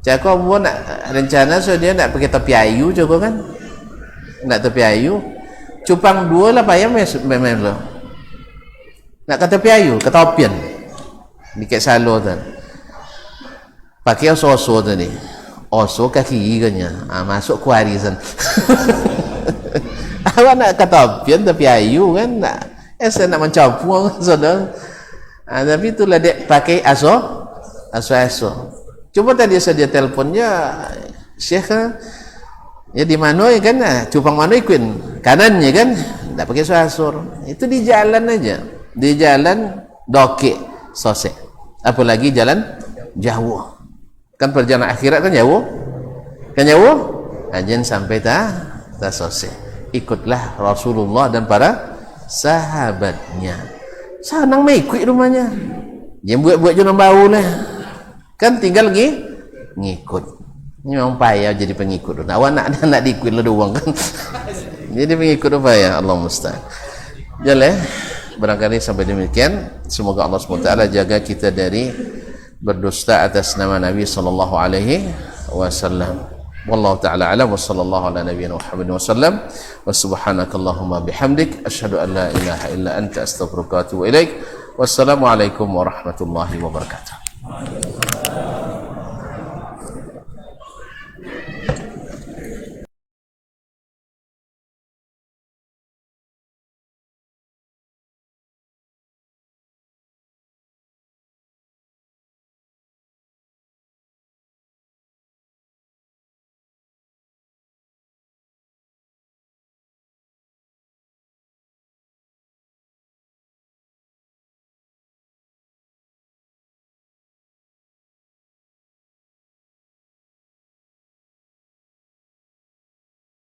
Speaker 1: Cakap buat nak rencana so dia nak pergi tepi ayu juga kan. Nak tepi ayu, cupang dua lah payah memang lo. Nak ke tepi ayu, ke topian. Dikit salo tu. Pakai oso tadi. Oso kaki iganya. Masuk kuari san. Awak nak ke topian tepi ayu kan nak. Saya nak mencampur saudara. Tapi itulah dia pakai aso. Cuba tadi saya teleponnya Syekh ya di mana ya kan, cupang mana ikut kanannya kan, tak pakai asor. Itu di jalan aja, di jalan doke sosek, apalagi jalan jauh kan, perjalanan akhirat kan jauh ajen sampai tak sosek. Ikutlah Rasulullah dan para sahabatnya. Senang mengikut rumahnya, yang buat jangan bau lah kan, tinggal ngikut. Ini memang payah jadi pengikut. Awak nak diikut lah doang kan. Jadi pengikut payah. Allah musta'an. Jalan, barangkali sampai demikian. Semoga Allah SWT jaga kita dari berdusta atas nama Nabi sallallahu alaihi wasallam. Wallahu ta'ala alam wa sallallahu ala nabiyyina Muhammad wasallam. Wa subhanakallahumma bihamdik asyhadu an la ilaha illa anta astaghfiruka wa atubu ilaik. Wassalamualaikum warahmatullahi wabarakatuh.